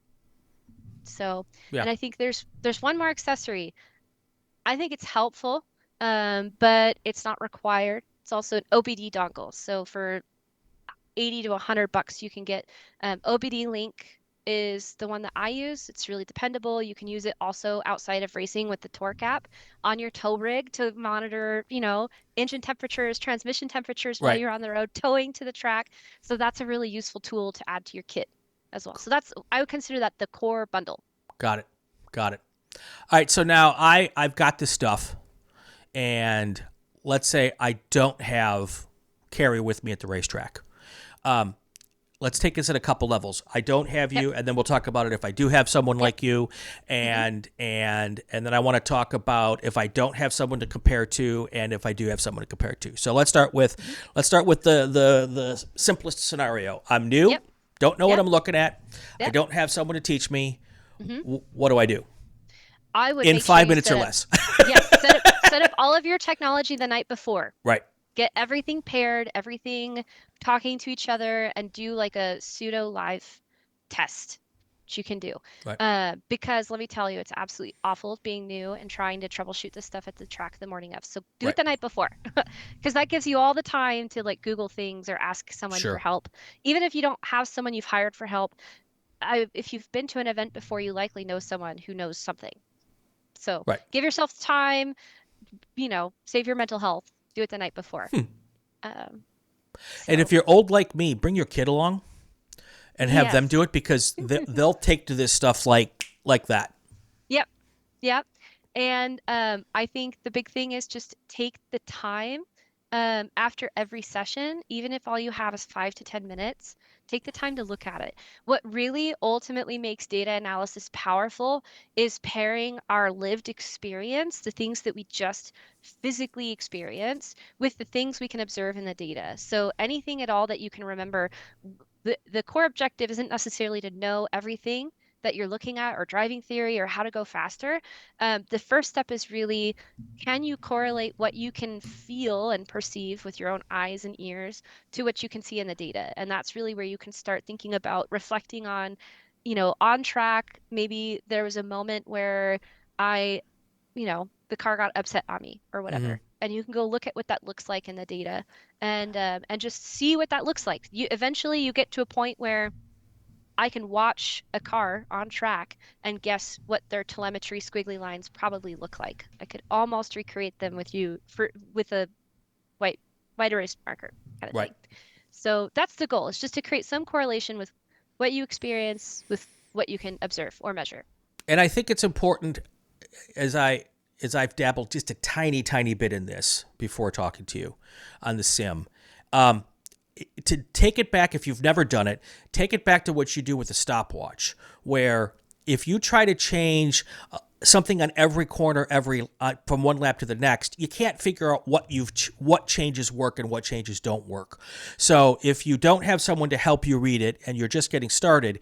So, Yeah. and I think there's one more accessory. I think it's helpful, but it's not required. It's also an OBD dongle. So for 80 to $100, you can get OBD Link is the one that I use. It's really dependable. You can use it also outside of racing with the Torque app on your tow rig to monitor, engine temperatures, transmission temperatures while Right. you're on the road, towing to the track. So that's a really useful tool to add to your kit as well. So I would consider that the core bundle. Got it. Got it. All right. So now I've got this stuff, and let's say I don't have Keri with me at the racetrack. Let's take this at a couple levels. I don't have Yep. you, and then we'll talk about it if I do have someone like you, and then I want to talk about if I don't have someone to compare to, and if I do have someone to compare to. So let's start with the simplest scenario. I'm new, Yep. don't know what Yep. I'm looking at. I Yep. don't have someone to teach me. hmm What do I do I would in make sure 5 you minutes or set up, less? yes, set up all of your technology the night before. Right. Get everything paired, everything talking to each other, and do like a pseudo live test, which you can do. Right. Because let me tell you, it's absolutely awful being new and trying to troubleshoot this stuff at the track the morning of. So do it Right. the night before, because that gives you all the time to like Google things or ask someone for Sure. help. Even if you don't have someone you've hired for help, if you've been to an event before, you likely know someone who knows something. So Right. give yourself time, save your mental health. Do it the night before. Um, And if so you're old like me, bring your kid along and have them yes. do it because they'll take to this stuff like that. Yep. Yep. And I think the big thing is just take the time after every session, even if all you have is 5 to 10 minutes, take the time to look at it. What really ultimately makes data analysis powerful is pairing our lived experience, the things that we just physically experience, with the things we can observe in the data. So anything at all that you can remember, the core objective isn't necessarily to know everything that you're looking at or driving theory or how to go faster. The first step is really, can you correlate what you can feel and perceive with your own eyes and ears to what you can see in the data? And that's really where you can start thinking about reflecting on, on track. Maybe there was a moment where I, the car got upset on me or Mm-hmm. whatever. And you can go look at what that looks like in the data and just see what that looks like. Eventually you get to a point where I can watch a car on track and guess what their telemetry squiggly lines probably look like. I could almost recreate them with a white white erase marker kind of Right. thing. So that's the goal. It's just to create some correlation with what you experience with what you can observe or measure. And I think it's important as I've dabbled just a tiny bit in this before talking to you on the sim. Um, to take it back, if you've never done it, take it back to what you do with a stopwatch, where if you try to change something on every corner, every from one lap to the next, you can't figure out what changes work and what changes don't work. So if you don't have someone to help you read it and you're just getting started,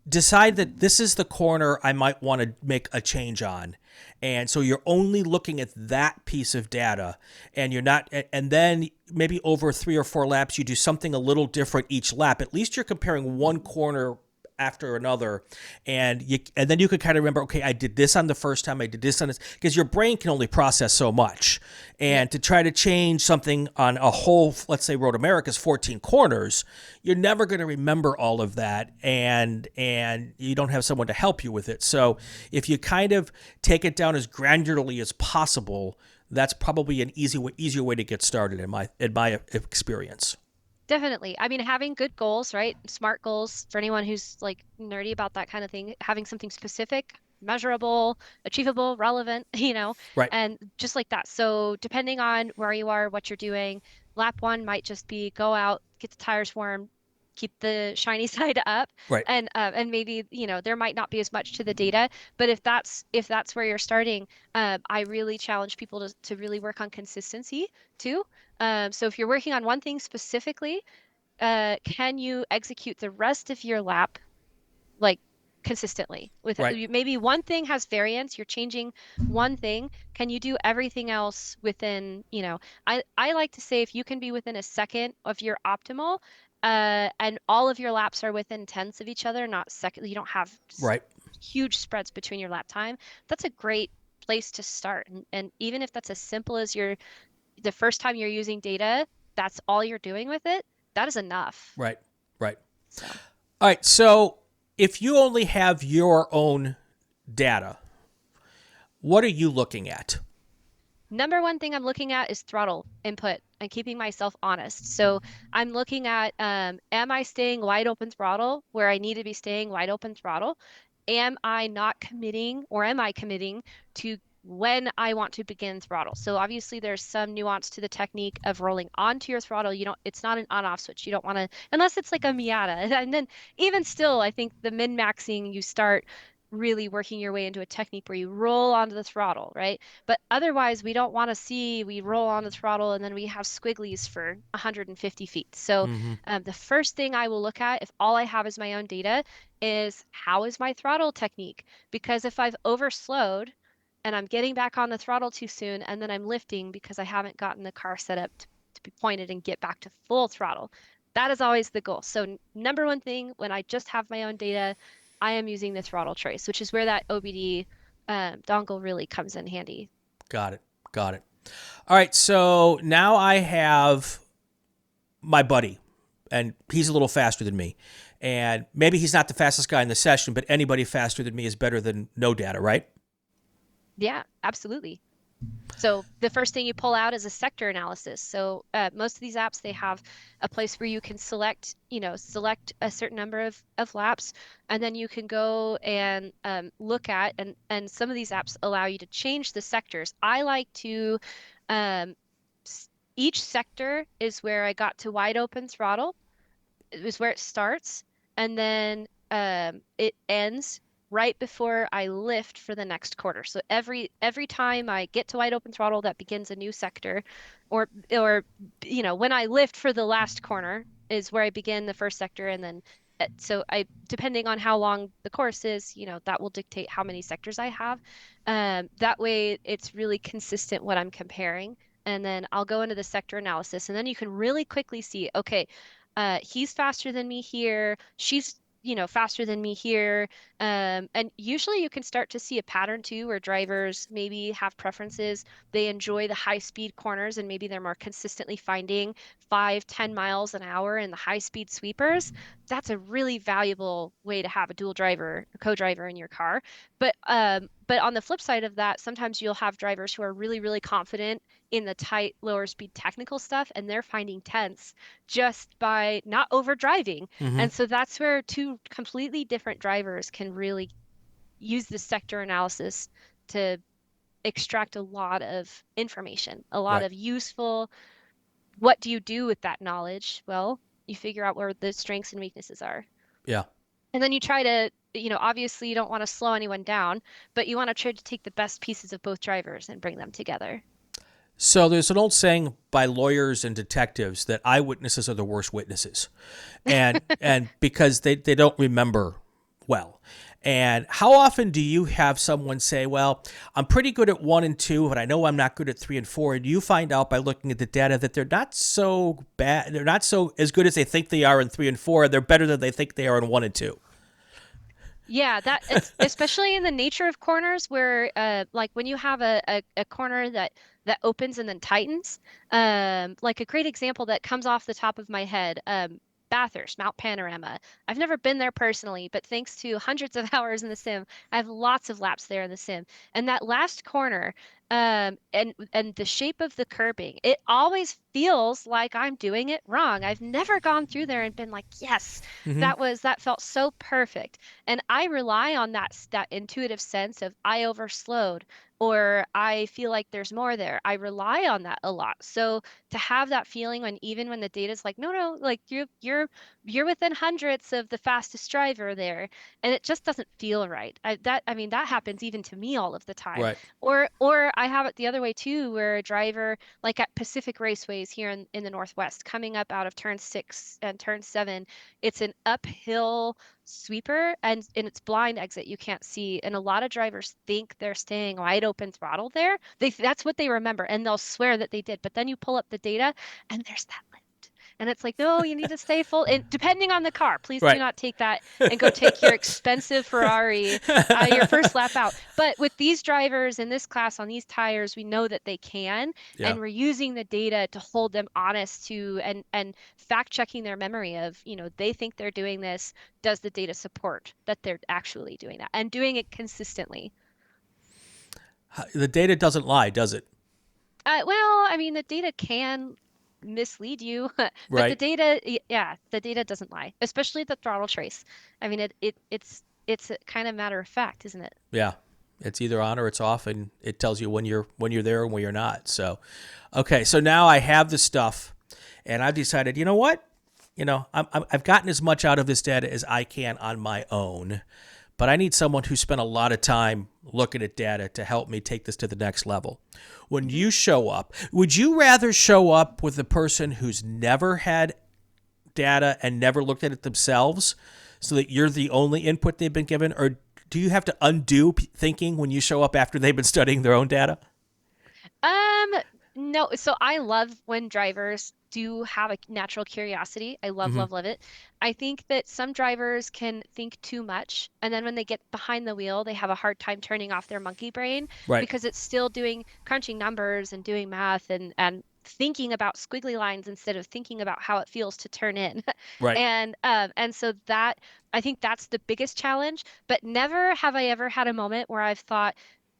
decide that this is the corner I might want to make a change on. And so you're only looking at that piece of data and you're not, and then maybe over 3 or 4 laps, you do something a little different each lap. At least you're comparing one corner after another. And then you could kind of remember, okay, I did this on the first time, I did this on this, because your brain can only process so much. And to try to change something on a whole, let's say Road America's 14 corners, you're never going to remember all of that, and you don't have someone to help you with it. So if you kind of take it down as granularly as possible, that's probably an easier way to get started in my experience. Definitely. I mean, having good goals, right? Smart goals for anyone who's like nerdy about that kind of thing, having something specific, measurable, achievable, relevant, Right. and just like that. So, depending on where you are, what you're doing, lap one might just be go out, get the tires warm, keep the shiny side up, Right. and maybe, there might not be as much to the data, but if that's where you're starting, I really challenge people to really work on consistency too. So if you're working on one thing specifically, can you execute the rest of your lap like consistently with Right. maybe one thing has variance, you're changing one thing. Can you do everything else within, I like to say if you can be within a second of your optimal, and all of your laps are within tenths of each other, not second, you don't have Right. huge spreads between your lap time, that's a great place to start. And even if that's as simple as the first time you're using data, that's all you're doing with it, that is enough. Right. Right. So All right. So if you only have your own data, what are you looking at? number one thing I'm looking at is throttle input and keeping myself honest. So I'm looking at, am I staying wide open throttle where I need to be staying wide open throttle? Am I not committing, or am I committing to when I want to begin throttle? So obviously there's some nuance to the technique of rolling onto your throttle. You don't, it's not an on-off switch. You don't want to, unless it's like a Miata. And then even still, I think the min-maxing, you start really working your way into a technique where you roll onto the throttle, right? But otherwise, we don't want to see we roll on the throttle and then we have squigglies for 150 feet. So Mm-hmm. the first thing I will look at if all I have is my own data is how is my throttle technique? Because if I've overslowed and I'm getting back on the throttle too soon and then I'm lifting because I haven't gotten the car set up to be pointed and get back to full throttle, that is always the goal. So number one thing when I just have my own data, I am using the throttle trace, which is where that OBD dongle really comes in handy. Got it. Got it. All right. So now I have my buddy, and he's a little faster than me. And maybe he's not the fastest guy in the session, but anybody faster than me is better than no data, right? Yeah, absolutely. So the first thing you pull out is a sector analysis. So most of these apps, they have a place where you can select a certain number of laps, and then you can go and look at, and some of these apps allow you to change the sectors. I like to, um, each sector is where I got to wide open throttle. It was where it starts, and then it ends right before I lift for the next quarter. So every time I get to wide open throttle, that begins a new sector, or when I lift for the last corner is where I begin the first sector, and then so I depending on how long the course is, that will dictate how many sectors I have. That way, it's really consistent what I'm comparing. And then I'll go into the sector analysis, and then you can really quickly see, okay, he's faster than me here. She's, faster than me here. And usually you can start to see a pattern too, where drivers maybe have preferences. They enjoy the high speed corners and maybe they're more consistently finding 5, 10 miles an hour in the high speed sweepers. That's a really valuable way to have a dual driver, a co-driver in your car. But on the flip side of that, sometimes you'll have drivers who are really, really confident in the tight, lower speed technical stuff, and they're finding tenths just by not over driving. Mm-hmm. And so that's where two completely different drivers can really use the sector analysis to extract a lot of information, a lot Right. of useful. What do you do with that knowledge? Well, you figure out where the strengths and weaknesses are. Yeah. And then you try to, obviously you don't want to slow anyone down, but you want to try to take the best pieces of both drivers and bring them together. So there's an old saying by lawyers and detectives that eyewitnesses are the worst witnesses, and because they don't remember well. And how often do you have someone say, "Well, I'm pretty good at 1 and 2, but I know I'm not good at 3 and 4," and you find out by looking at the data that they're not so bad, they're not so as good as they think they are in 3 and 4, and they're better than they think they are in 1 and 2. Yeah, that it's especially in the nature of corners where like when you have a corner that opens and then tightens. Like a great example that comes off the top of my head, Bathurst, Mount Panorama. I've never been there personally, but thanks to hundreds of hours in the sim, I have lots of laps there in the sim. And that last corner, and the shape of the curbing, it always feels like I'm doing it wrong. I've never gone through there and been like, yes, Mm-hmm. that felt so perfect. And I rely on that intuitive sense of I overslowed or I feel like there's more there. I rely on that a lot. So to have that feeling when even when the data's like, no, like you're within hundreds of the fastest driver there, and it just doesn't feel right. I mean that happens even to me all of the time. Right. Or I have it the other way too, where a driver, like at Pacific Raceways here in the Northwest, coming up out of turn 6 and turn 7, it's an uphill sweeper and it's blind exit. You can't see. And a lot of drivers think they're staying wide open throttle there. That's what they remember, and they'll swear that they did. But then you pull up the data and there's that lift. And it's like, no, you need to stay full. And depending on the car, please do Right. not take that and go take your expensive Ferrari your first lap out. But with these drivers in this class on these tires, we know that they can, Yeah. and we're using the data to hold them honest to and fact checking their memory of, they think they're doing this. Does the data support that they're actually doing that and doing it consistently? The data doesn't lie, does it? Well, I mean, the data can mislead you, but Right. yeah, the data doesn't lie, especially the throttle trace. I mean, it's a kind of matter of fact, isn't it? Yeah. It's either on or it's off, and it tells you when you're there and when you're not. So, okay. So now I have the stuff, and I've decided, you know what? I've gotten as much out of this data as I can on my own, but I need someone who spent a lot of time looking at data to help me take this to the next level. When Mhm. you show up, would you rather show up with a person who's never had data and never looked at it themselves so that you're the only input they've been given? Or do you have to undo thinking when you show up after they've been studying their own data? Um, no, so I love when drivers do have a natural curiosity. I love, Mm-hmm. love, love it. I think that some drivers can think too much, and then when they get behind the wheel, they have a hard time turning off their monkey brain Right. because it's still doing crunching numbers and doing math and thinking about squiggly lines instead of thinking about how it feels to turn in. Right. And so that I think that's the biggest challenge, but never have I ever had a moment where I've thought,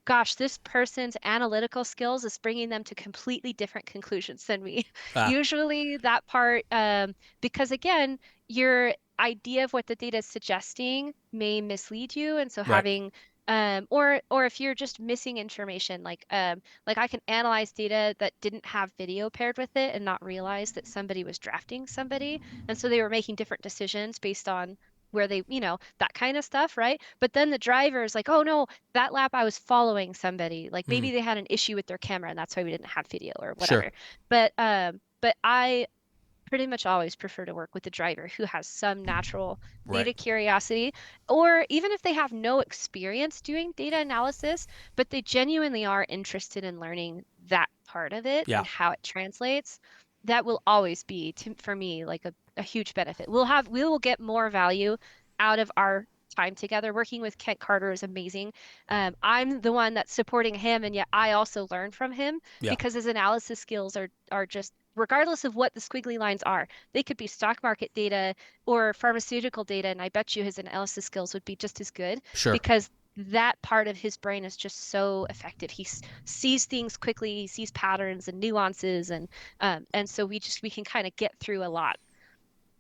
gosh, this person's analytical skills is bringing them to completely different conclusions than me. Ah. Usually that part, because again, your idea of what the data is suggesting may mislead you. And so Right. having, or if you're just missing information, like I can analyze data that didn't have video paired with it and not realize that somebody was drafting somebody. And so they were making different decisions based on where they, that kind of stuff, right? But then the driver is like, oh no, that lap I was following somebody. Like Mm. maybe they had an issue with their camera and that's why we didn't have video or Sure. whatever. But I pretty much always prefer to work with a driver who has some natural Right. data curiosity, or even if they have no experience doing data analysis, but they genuinely are interested in learning that part of it Yeah. and how it translates. That will always be for me like a huge benefit. We will get more value out of our time together. Working with Kent Carter is amazing. I'm the one that's supporting him, and yet I also learn from him Yeah. because his analysis skills are just regardless of what the squiggly lines are. They could be stock market data or pharmaceutical data, and I bet you his analysis skills would be just as good Sure. because that part of his brain is just so effective. He sees things quickly, he sees patterns and nuances, and so we can kind of get through a lot.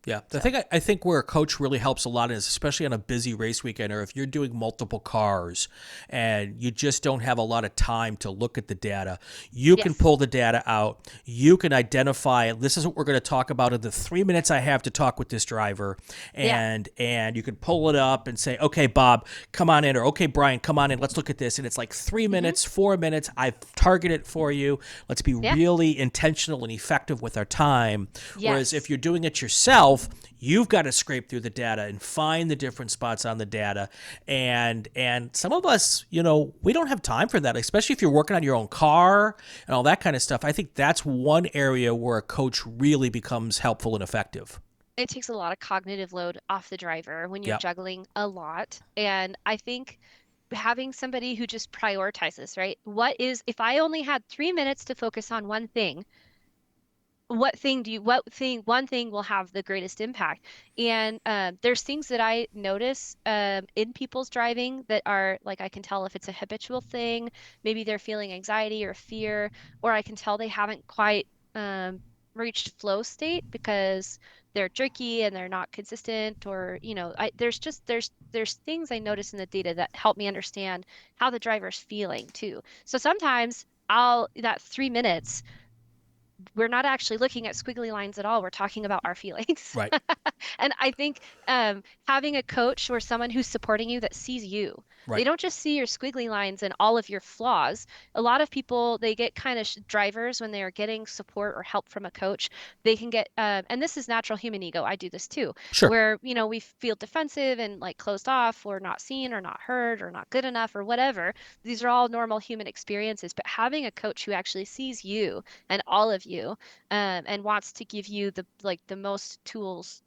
Yeah, the So thing I think where a coach really helps a lot is especially on a busy race weekend or if you're doing multiple cars and you just don't have a lot of time to look at the data, you can yes. pull the data out. You can identify this is what we're going to talk about in the 3 minutes I have to talk with this driver, Yeah. and you can pull it up and say, okay, Bob, come on in, or okay, Brian, come on in, let's look at this, and it's like 3 minutes, 4 minutes. I've targeted it for you. Let's be Yeah. really intentional and effective with our time. Whereas if Yes. you're doing it yourself, you've got to scrape through the data and find the different spots on the data. And some of us, we don't have time for that, especially if you're working on your own car and all that kind of stuff. I think that's one area where a coach really becomes helpful and effective. It takes a lot of cognitive load off the driver when you're Yeah. juggling a lot. And I think having somebody who just prioritizes, right? If I only had 3 minutes to focus on one thing, one thing will have the greatest impact? And there's things that I notice in people's driving that are like, I can tell if it's a habitual thing, maybe they're feeling anxiety or fear, or I can tell they haven't quite reached flow state because they're jerky and they're not consistent, or there's things I notice in the data that help me understand how the driver's feeling too. So sometimes I'll that 3 minutes we're not actually looking at squiggly lines at all. We're talking about our feelings. Right. And I think having a coach or someone who's supporting you that sees you, they Right. don't just see your squiggly lines and all of your flaws. A lot of people, they get kind of drivers when they are getting support or help from a coach. They can get, and this is natural human ego. I do this too, Sure. where, we feel defensive and like closed off or not seen or not heard or not good enough or whatever. These are all normal human experiences. But having a coach who actually sees you and all of you, and wants to give you the most tools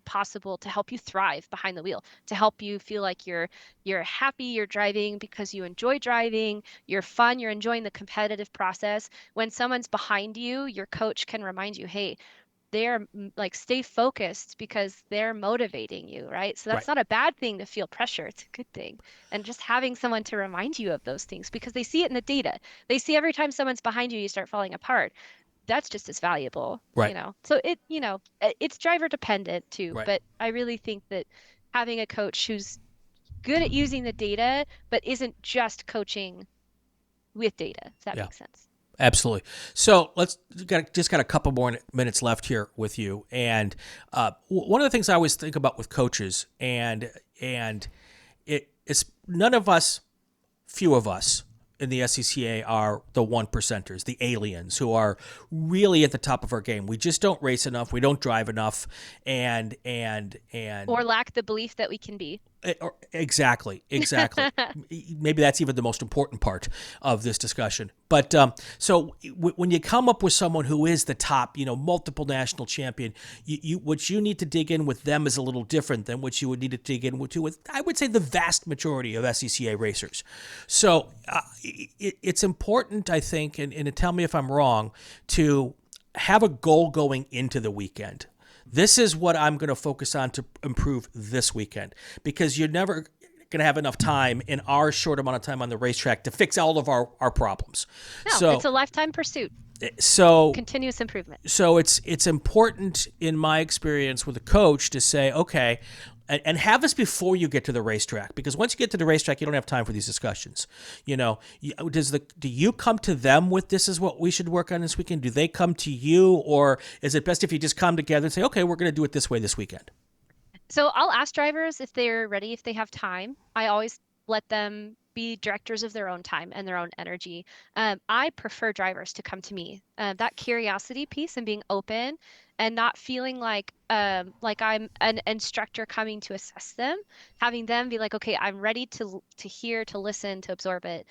possible to help you thrive behind the wheel, to help you feel like you're happy, you're driving because you enjoy driving, you're fun, you're enjoying the competitive process. When someone's behind you, your coach can remind you, hey, they're like, stay focused because they're motivating you, right? So Right. that's not a bad thing to feel pressure. It's a good thing. And just having someone to remind you of those things because they see it in the data. They see every time someone's behind you, you start falling apart. That's just as valuable, Right. So it's driver dependent too, Right. but I really think that having a coach who's good at using the data, but isn't just coaching with data, if that Yeah. makes sense. Absolutely. So just got a couple more minutes left here with you, and one of the things I always think about with coaches, and it's none of us, few of us in the SCCA are the one percenters, the aliens who are really at the top of our game. We just don't race enough. We don't drive enough, and Or lack the belief that we can be. Exactly. Maybe that's even the most important part of this discussion. But so when you come up with someone who is the top, multiple national champion, what you need to dig in with them is a little different than what you would need to dig in with, I would say, the vast majority of SCCA racers. So it's important, I think, and tell me if I'm wrong, to have a goal going into the weekend. This is what I'm going to focus on to improve this weekend, because you're never going to have enough time in our short amount of time on the racetrack to fix all of our problems. No, it's a lifetime pursuit. So Continuous improvement. So it's important, in my experience with a coach, to say, okay, and have this before you get to the racetrack, because once you get to the racetrack, you don't have time for these discussions. Do you come to them with, this is what we should work on this weekend? Do they come to you, or is it best if you just come together and say, okay, we're going to do it this way this weekend? So I'll ask drivers if they're ready, if they have time. I always let them be directors of their own time and their own energy. I prefer drivers to come to me. That curiosity piece and being open and not feeling like I'm an instructor coming to assess them, having them be like, okay, I'm ready to hear, to listen, to absorb it.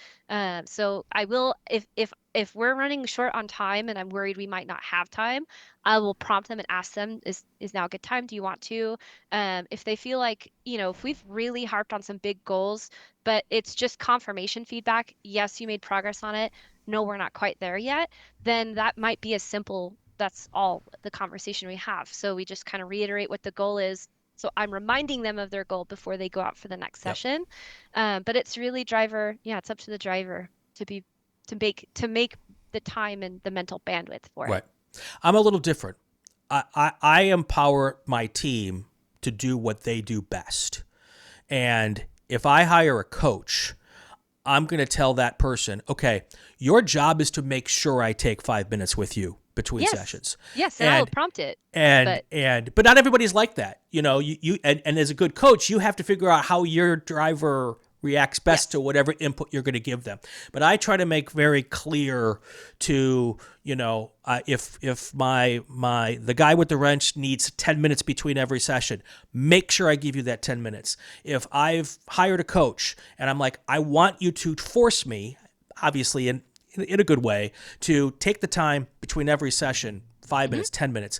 So I will, if we're running short on time and I'm worried we might not have time, I will prompt them and ask them, is now a good time? Do you want to? If they feel like, if we've really harped on some big goals, but it's just confirmation feedback, yes, you made progress on it. No, we're not quite there yet. Then that might be as simple. That's all the conversation we have. So we just kind of reiterate what the goal is. So I'm reminding them of their goal before they go out for the next Yep. session. But it's really driver. Yeah, it's up to the driver to make the time and the mental bandwidth for Right. it. I'm a little different. I empower my team to do what they do best. And if I hire a coach, I'm going to tell that person, okay, your job is to make sure I take 5 minutes with you between sessions. Yes, and I will prompt it. But not everybody's like that. And as a good coach, you have to figure out how your driver reacts best to whatever input you're going to give them. But I try to make very clear to, if the guy with the wrench needs 10 minutes between every session, make sure I give you that 10 minutes. If I've hired a coach and I'm like, I want you to force me, obviously in a good way, to take the time between every session, 5 minutes, 10 minutes.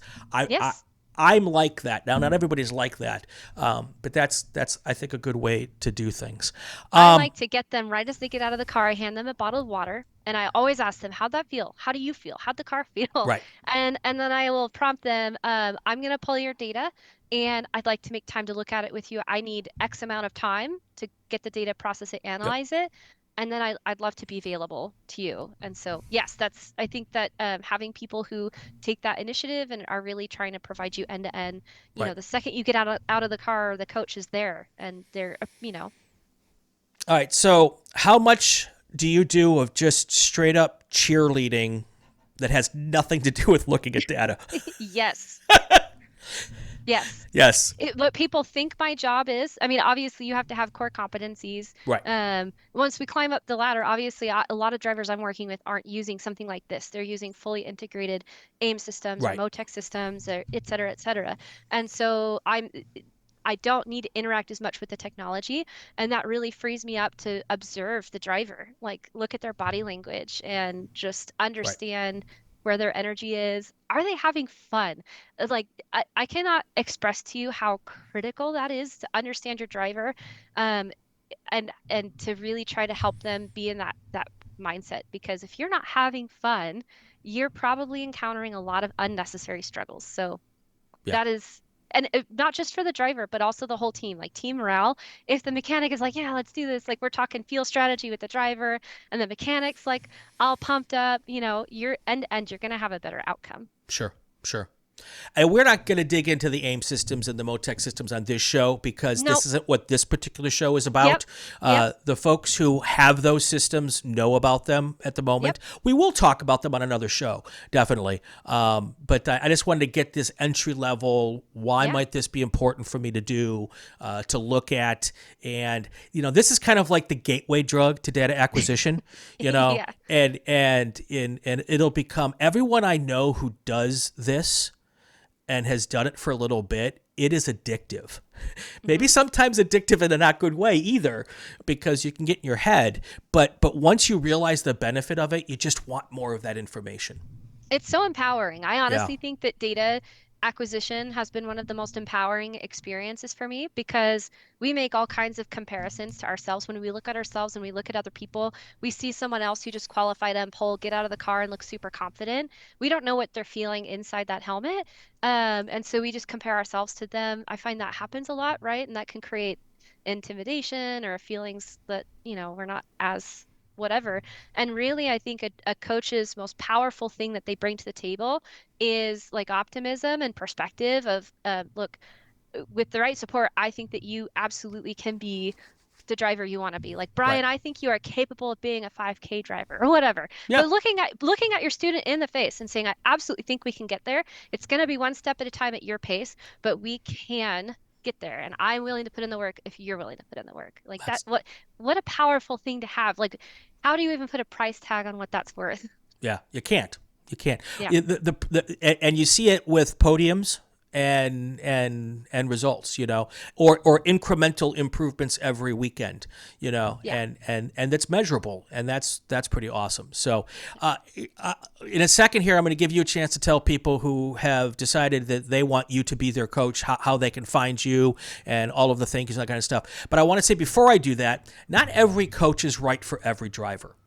I'm like that. Now, not everybody's like that, but that's I think a good way to do things. I like to get them right as they get out of the car. I hand them a bottle of water, and I always ask them, "How'd that feel? How do you feel? How'd the car feel?" Right. And then I will prompt them. I'm gonna pull your data, and I'd like to make time to look at it with you. I need X amount of time to get the data, process it, analyze it. And then I'd love to be available to you. And so, yes, I think that having people who take that initiative and are really trying to provide you end to end, the second you get out of the car, the coach is there and they're. All right. So how much do you do of just straight up cheerleading that has nothing to do with looking at data. Yes. Yes. Yes. What people think my job is, I mean, obviously you have to have core competencies. Right. Once we climb up the ladder, obviously a lot of drivers I'm working with aren't using something like this. They're using fully integrated aim systems or Right. Motec systems or et cetera, et cetera. And so I don't need to interact as much with the technology, and that really frees me up to observe the driver, like look at their body language and just Right. understand where their energy is. Are they having fun? Like I cannot express to you how critical that is to understand your driver, um, and to really try to help them be in that mindset. Because if you're not having fun, you're probably encountering a lot of unnecessary struggles. So Yeah. that is, and not just for the driver, but also the whole team, like team morale. If the mechanic is like, yeah, let's do this, like we're talking field strategy with the driver, and the mechanic's like all pumped up, you're end to end, you're going to have a better outcome. Sure. Sure. And we're not going to dig into the AIM systems and the Motec systems on this show because Nope. this isn't what this particular show is Yep. about. Yep. The folks who have those systems know about them at the moment. Yep. We will talk about them on another show, definitely. But I just wanted to get this entry level. Why Yeah. might this be important for me to do, to look at? And, this is kind of like the gateway drug to data acquisition, Yeah. and it'll become everyone I know who does this and has done it for a little bit, it is addictive. Maybe sometimes addictive in a not good way either, because you can get in your head. But once you realize the benefit of it, you just want more of that information. It's so empowering. I Yeah. honestly think that data acquisition has been one of the most empowering experiences for me because we make all kinds of comparisons to ourselves. When we look at ourselves and we look at other people, we see someone else who just qualified on pole, get out of the car and look super confident. We don't know what they're feeling inside that helmet. And so we just compare ourselves to them. I find that happens a lot, right? And that can create intimidation or feelings that, we're not as whatever. And really, I think a coach's most powerful thing that they bring to the table is like optimism and perspective of, look, with the right support, I think that you absolutely can be the driver you want to be. Like, Right. Brian, I think you are capable of being a 5K driver or whatever. Yeah. But looking at your student in the face and saying, I absolutely think we can get there. It's going to be one step at a time at your pace, but we can get there. And I'm willing to put in the work if you're willing to put in the work. Like that, what a powerful thing to have. Like, how do you even put a price tag on what that's worth? Yeah. You can't. You can't. Yeah. And you see it with podiums and results, or incremental improvements every weekend, Yeah. and that's measurable, and that's pretty awesome. So, in a second here, I'm going to give you a chance to tell people who have decided that they want you to be their coach how they can find you and all of the things and that kind of stuff. But I want to say before I do that, not every coach is right for every driver.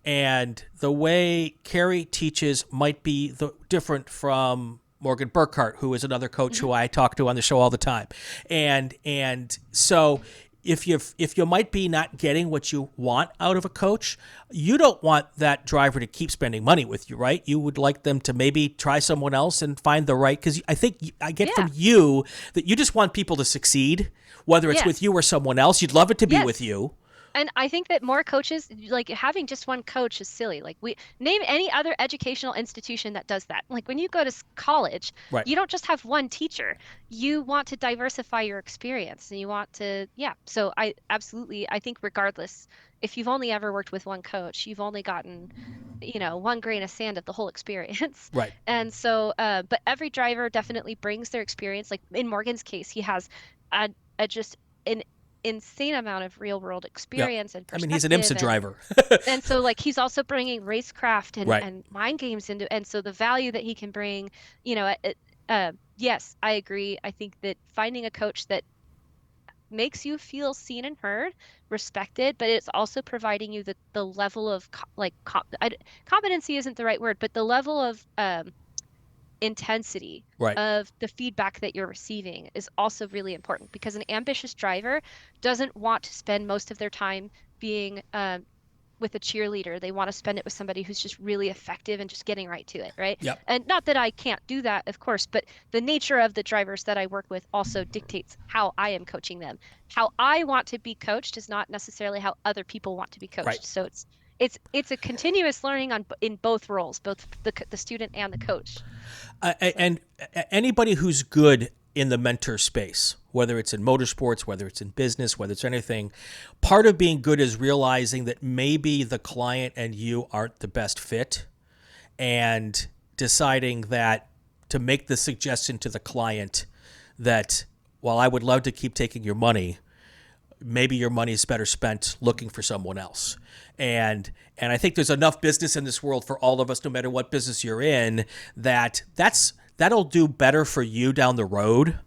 And the way Keri teaches might be different from Morgan Burkhart, who is another coach who I talk to on the show all the time. And so if you might be not getting what you want out of a coach, you don't want that driver to keep spending money with you, right? You would like them to maybe try someone else and find the right, because I think I get from you that you just want people to succeed, whether it's with you or someone else. You'd love it to be with you. And I think that more coaches, like having just one coach is silly. Like we name any other educational institution that does that. Like when you go to college, Right. you don't just have one teacher. You want to diversify your experience and you want to, yeah. So I think regardless, if you've only ever worked with one coach, you've only gotten, one grain of sand of the whole experience. Right. And so, but every driver definitely brings their experience. Like in Morgan's case, he has just an insane amount of real world experience and perspective. I mean, he's an IMSA driver. And so like he's also bringing racecraft Right. and mind games into, and so the value that he can bring, yes, I agree. I think that finding a coach that makes you feel seen and heard, respected, but it's also providing you the level of competency isn't the right word, but the level of intensity Right. of the feedback that you're receiving is also really important, because an ambitious driver doesn't want to spend most of their time being with a cheerleader. They want to spend it with somebody who's just really effective and just getting right to it, right? Yep. And not that I can't do that, of course, but the nature of the drivers that I work with also dictates how I am coaching them. How I want to be coached is not necessarily how other people want to be coached. Right. So it's a continuous learning in both roles, both the student and the coach. And anybody who's good in the mentor space, whether it's in motorsports, whether it's in business, whether it's anything, part of being good is realizing that maybe the client and you aren't the best fit, and deciding that to make the suggestion to the client that, while I would love to keep taking your money, maybe your money is better spent looking for someone else. And I think there's enough business in this world for all of us, no matter what business you're in, that'll do better for you down the road.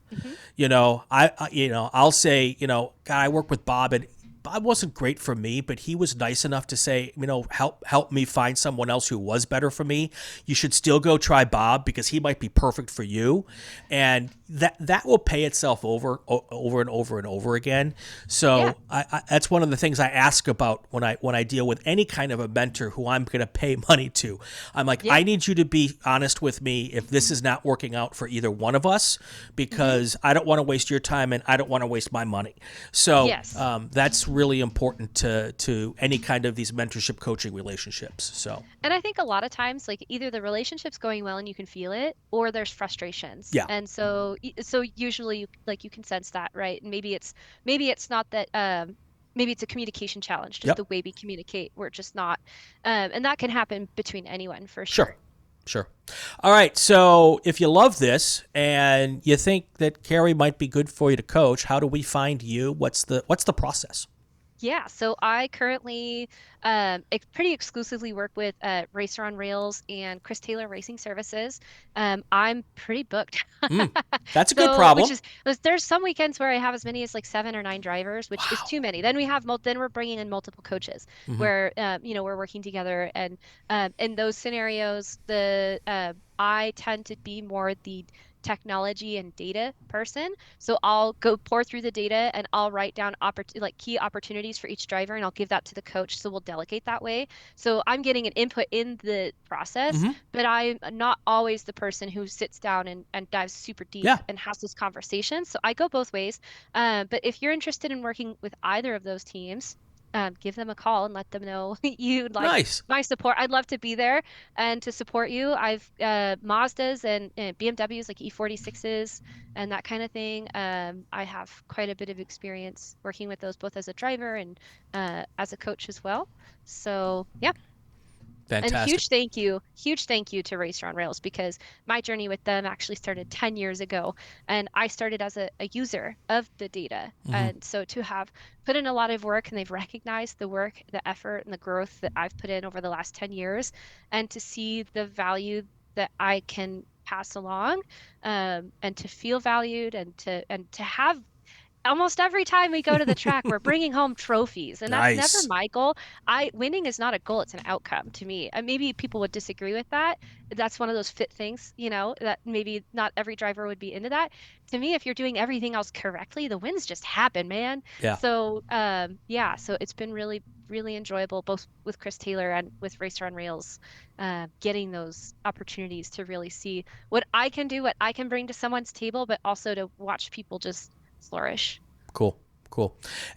I'll say, God, I work with Bob, and Bob wasn't great for me, but he was nice enough to say, help me find someone else who was better for me. You should still go try Bob, because he might be perfect for you. And that will pay itself over and over and over again. So yeah. That's one of the things I ask about when I deal with any kind of a mentor who I'm going to pay money to. I'm like, I need you to be honest with me if this is not working out for either one of us, because I don't want to waste your time and I don't want to waste my money. So that's really important to any kind of these mentorship coaching relationships. So, and I think a lot of times, like, either the relationship's going well and you can feel it, or there's frustrations. Yeah. And so usually you can sense that, right? And maybe it's not that, maybe it's a communication challenge, just the way we communicate. We're just not, and that can happen between anyone for sure. Sure. All right. So if you love this and you think that Keri might be good for you to coach, how do we find you? What's the process? Yeah, so I currently pretty exclusively work with Racer on Rails and Chris Taylor Racing Services. I'm pretty booked. That's a good problem. There's some weekends where I have as many as like 7 or 9 drivers, which is too many. Then we're bringing in multiple coaches where we're working together, and in those scenarios, I tend to be more the technology and data person. So I'll go pour through the data and I'll write down key opportunities for each driver, and I'll give that to the coach. So we'll delegate that way. So I'm getting an input in the process, but I'm not always the person who sits down and dives super deep and has this conversation. So I go both ways. But if you're interested in working with either of those teams, give them a call and let them know you'd like my support. I'd love to be there and to support you. I've Mazdas and BMWs, like E46s and that kind of thing. I have quite a bit of experience working with those, both as a driver and as a coach as well. So yeah. Fantastic. And huge thank you to Racer on Rails, because my journey with them actually started 10 years ago, and I started as a user of the data. And so to have put in a lot of work, and they've recognized the work, the effort, and the growth that I've put in over the last 10 years, and to see the value that I can pass along, and to feel valued, and to have almost every time we go to the track, we're bringing home trophies, and that's never my goal. Winning is not a goal; it's an outcome to me. And maybe people would disagree with that. That's one of those fit things, that maybe not every driver would be into that. To me, if you're doing everything else correctly, the wins just happen, man. Yeah. So, so it's been really, really enjoyable, both with Chris Taylor and with Racer on Rails, getting those opportunities to really see what I can do, what I can bring to someone's table, but also to watch people just flourish. Cool.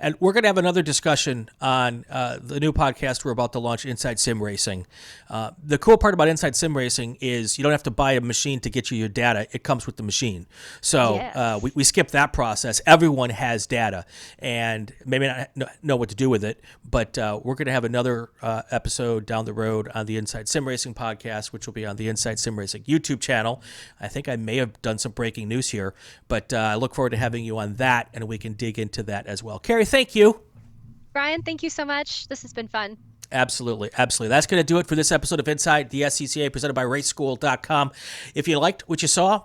And we're going to have another discussion on the new podcast we're about to launch, Inside Sim Racing. The cool part about Inside Sim Racing is you don't have to buy a machine to get you your data. It comes with the machine. So we skip that process. Everyone has data and maybe not know what to do with it, but we're going to have another episode down the road on the Inside Sim Racing podcast, which will be on the Inside Sim Racing YouTube channel. I think I may have done some breaking news here, but I look forward to having you on that, and we can dig into that as well. Keri, thank you. Brian, thank you so much. This has been fun. Absolutely. That's going to do it for this episode of Inside the SCCA, presented by Raceschool.com. If you liked what you saw,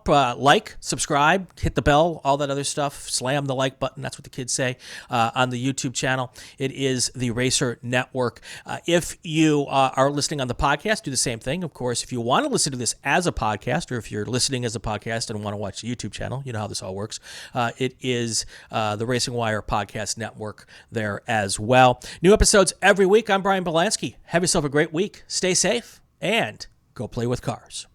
subscribe, hit the bell, all that other stuff. Slam the like button. That's what the kids say on the YouTube channel. It is the Racer Network. If you are listening on the podcast, do the same thing. Of course, if you want to listen to this as a podcast, or if you're listening as a podcast and want to watch the YouTube channel, you know how this all works. It is the Racing Wire Podcast Network there as well. New episodes every week. I'm Brian Belansky. Have yourself a great week. Stay safe and go play with cars.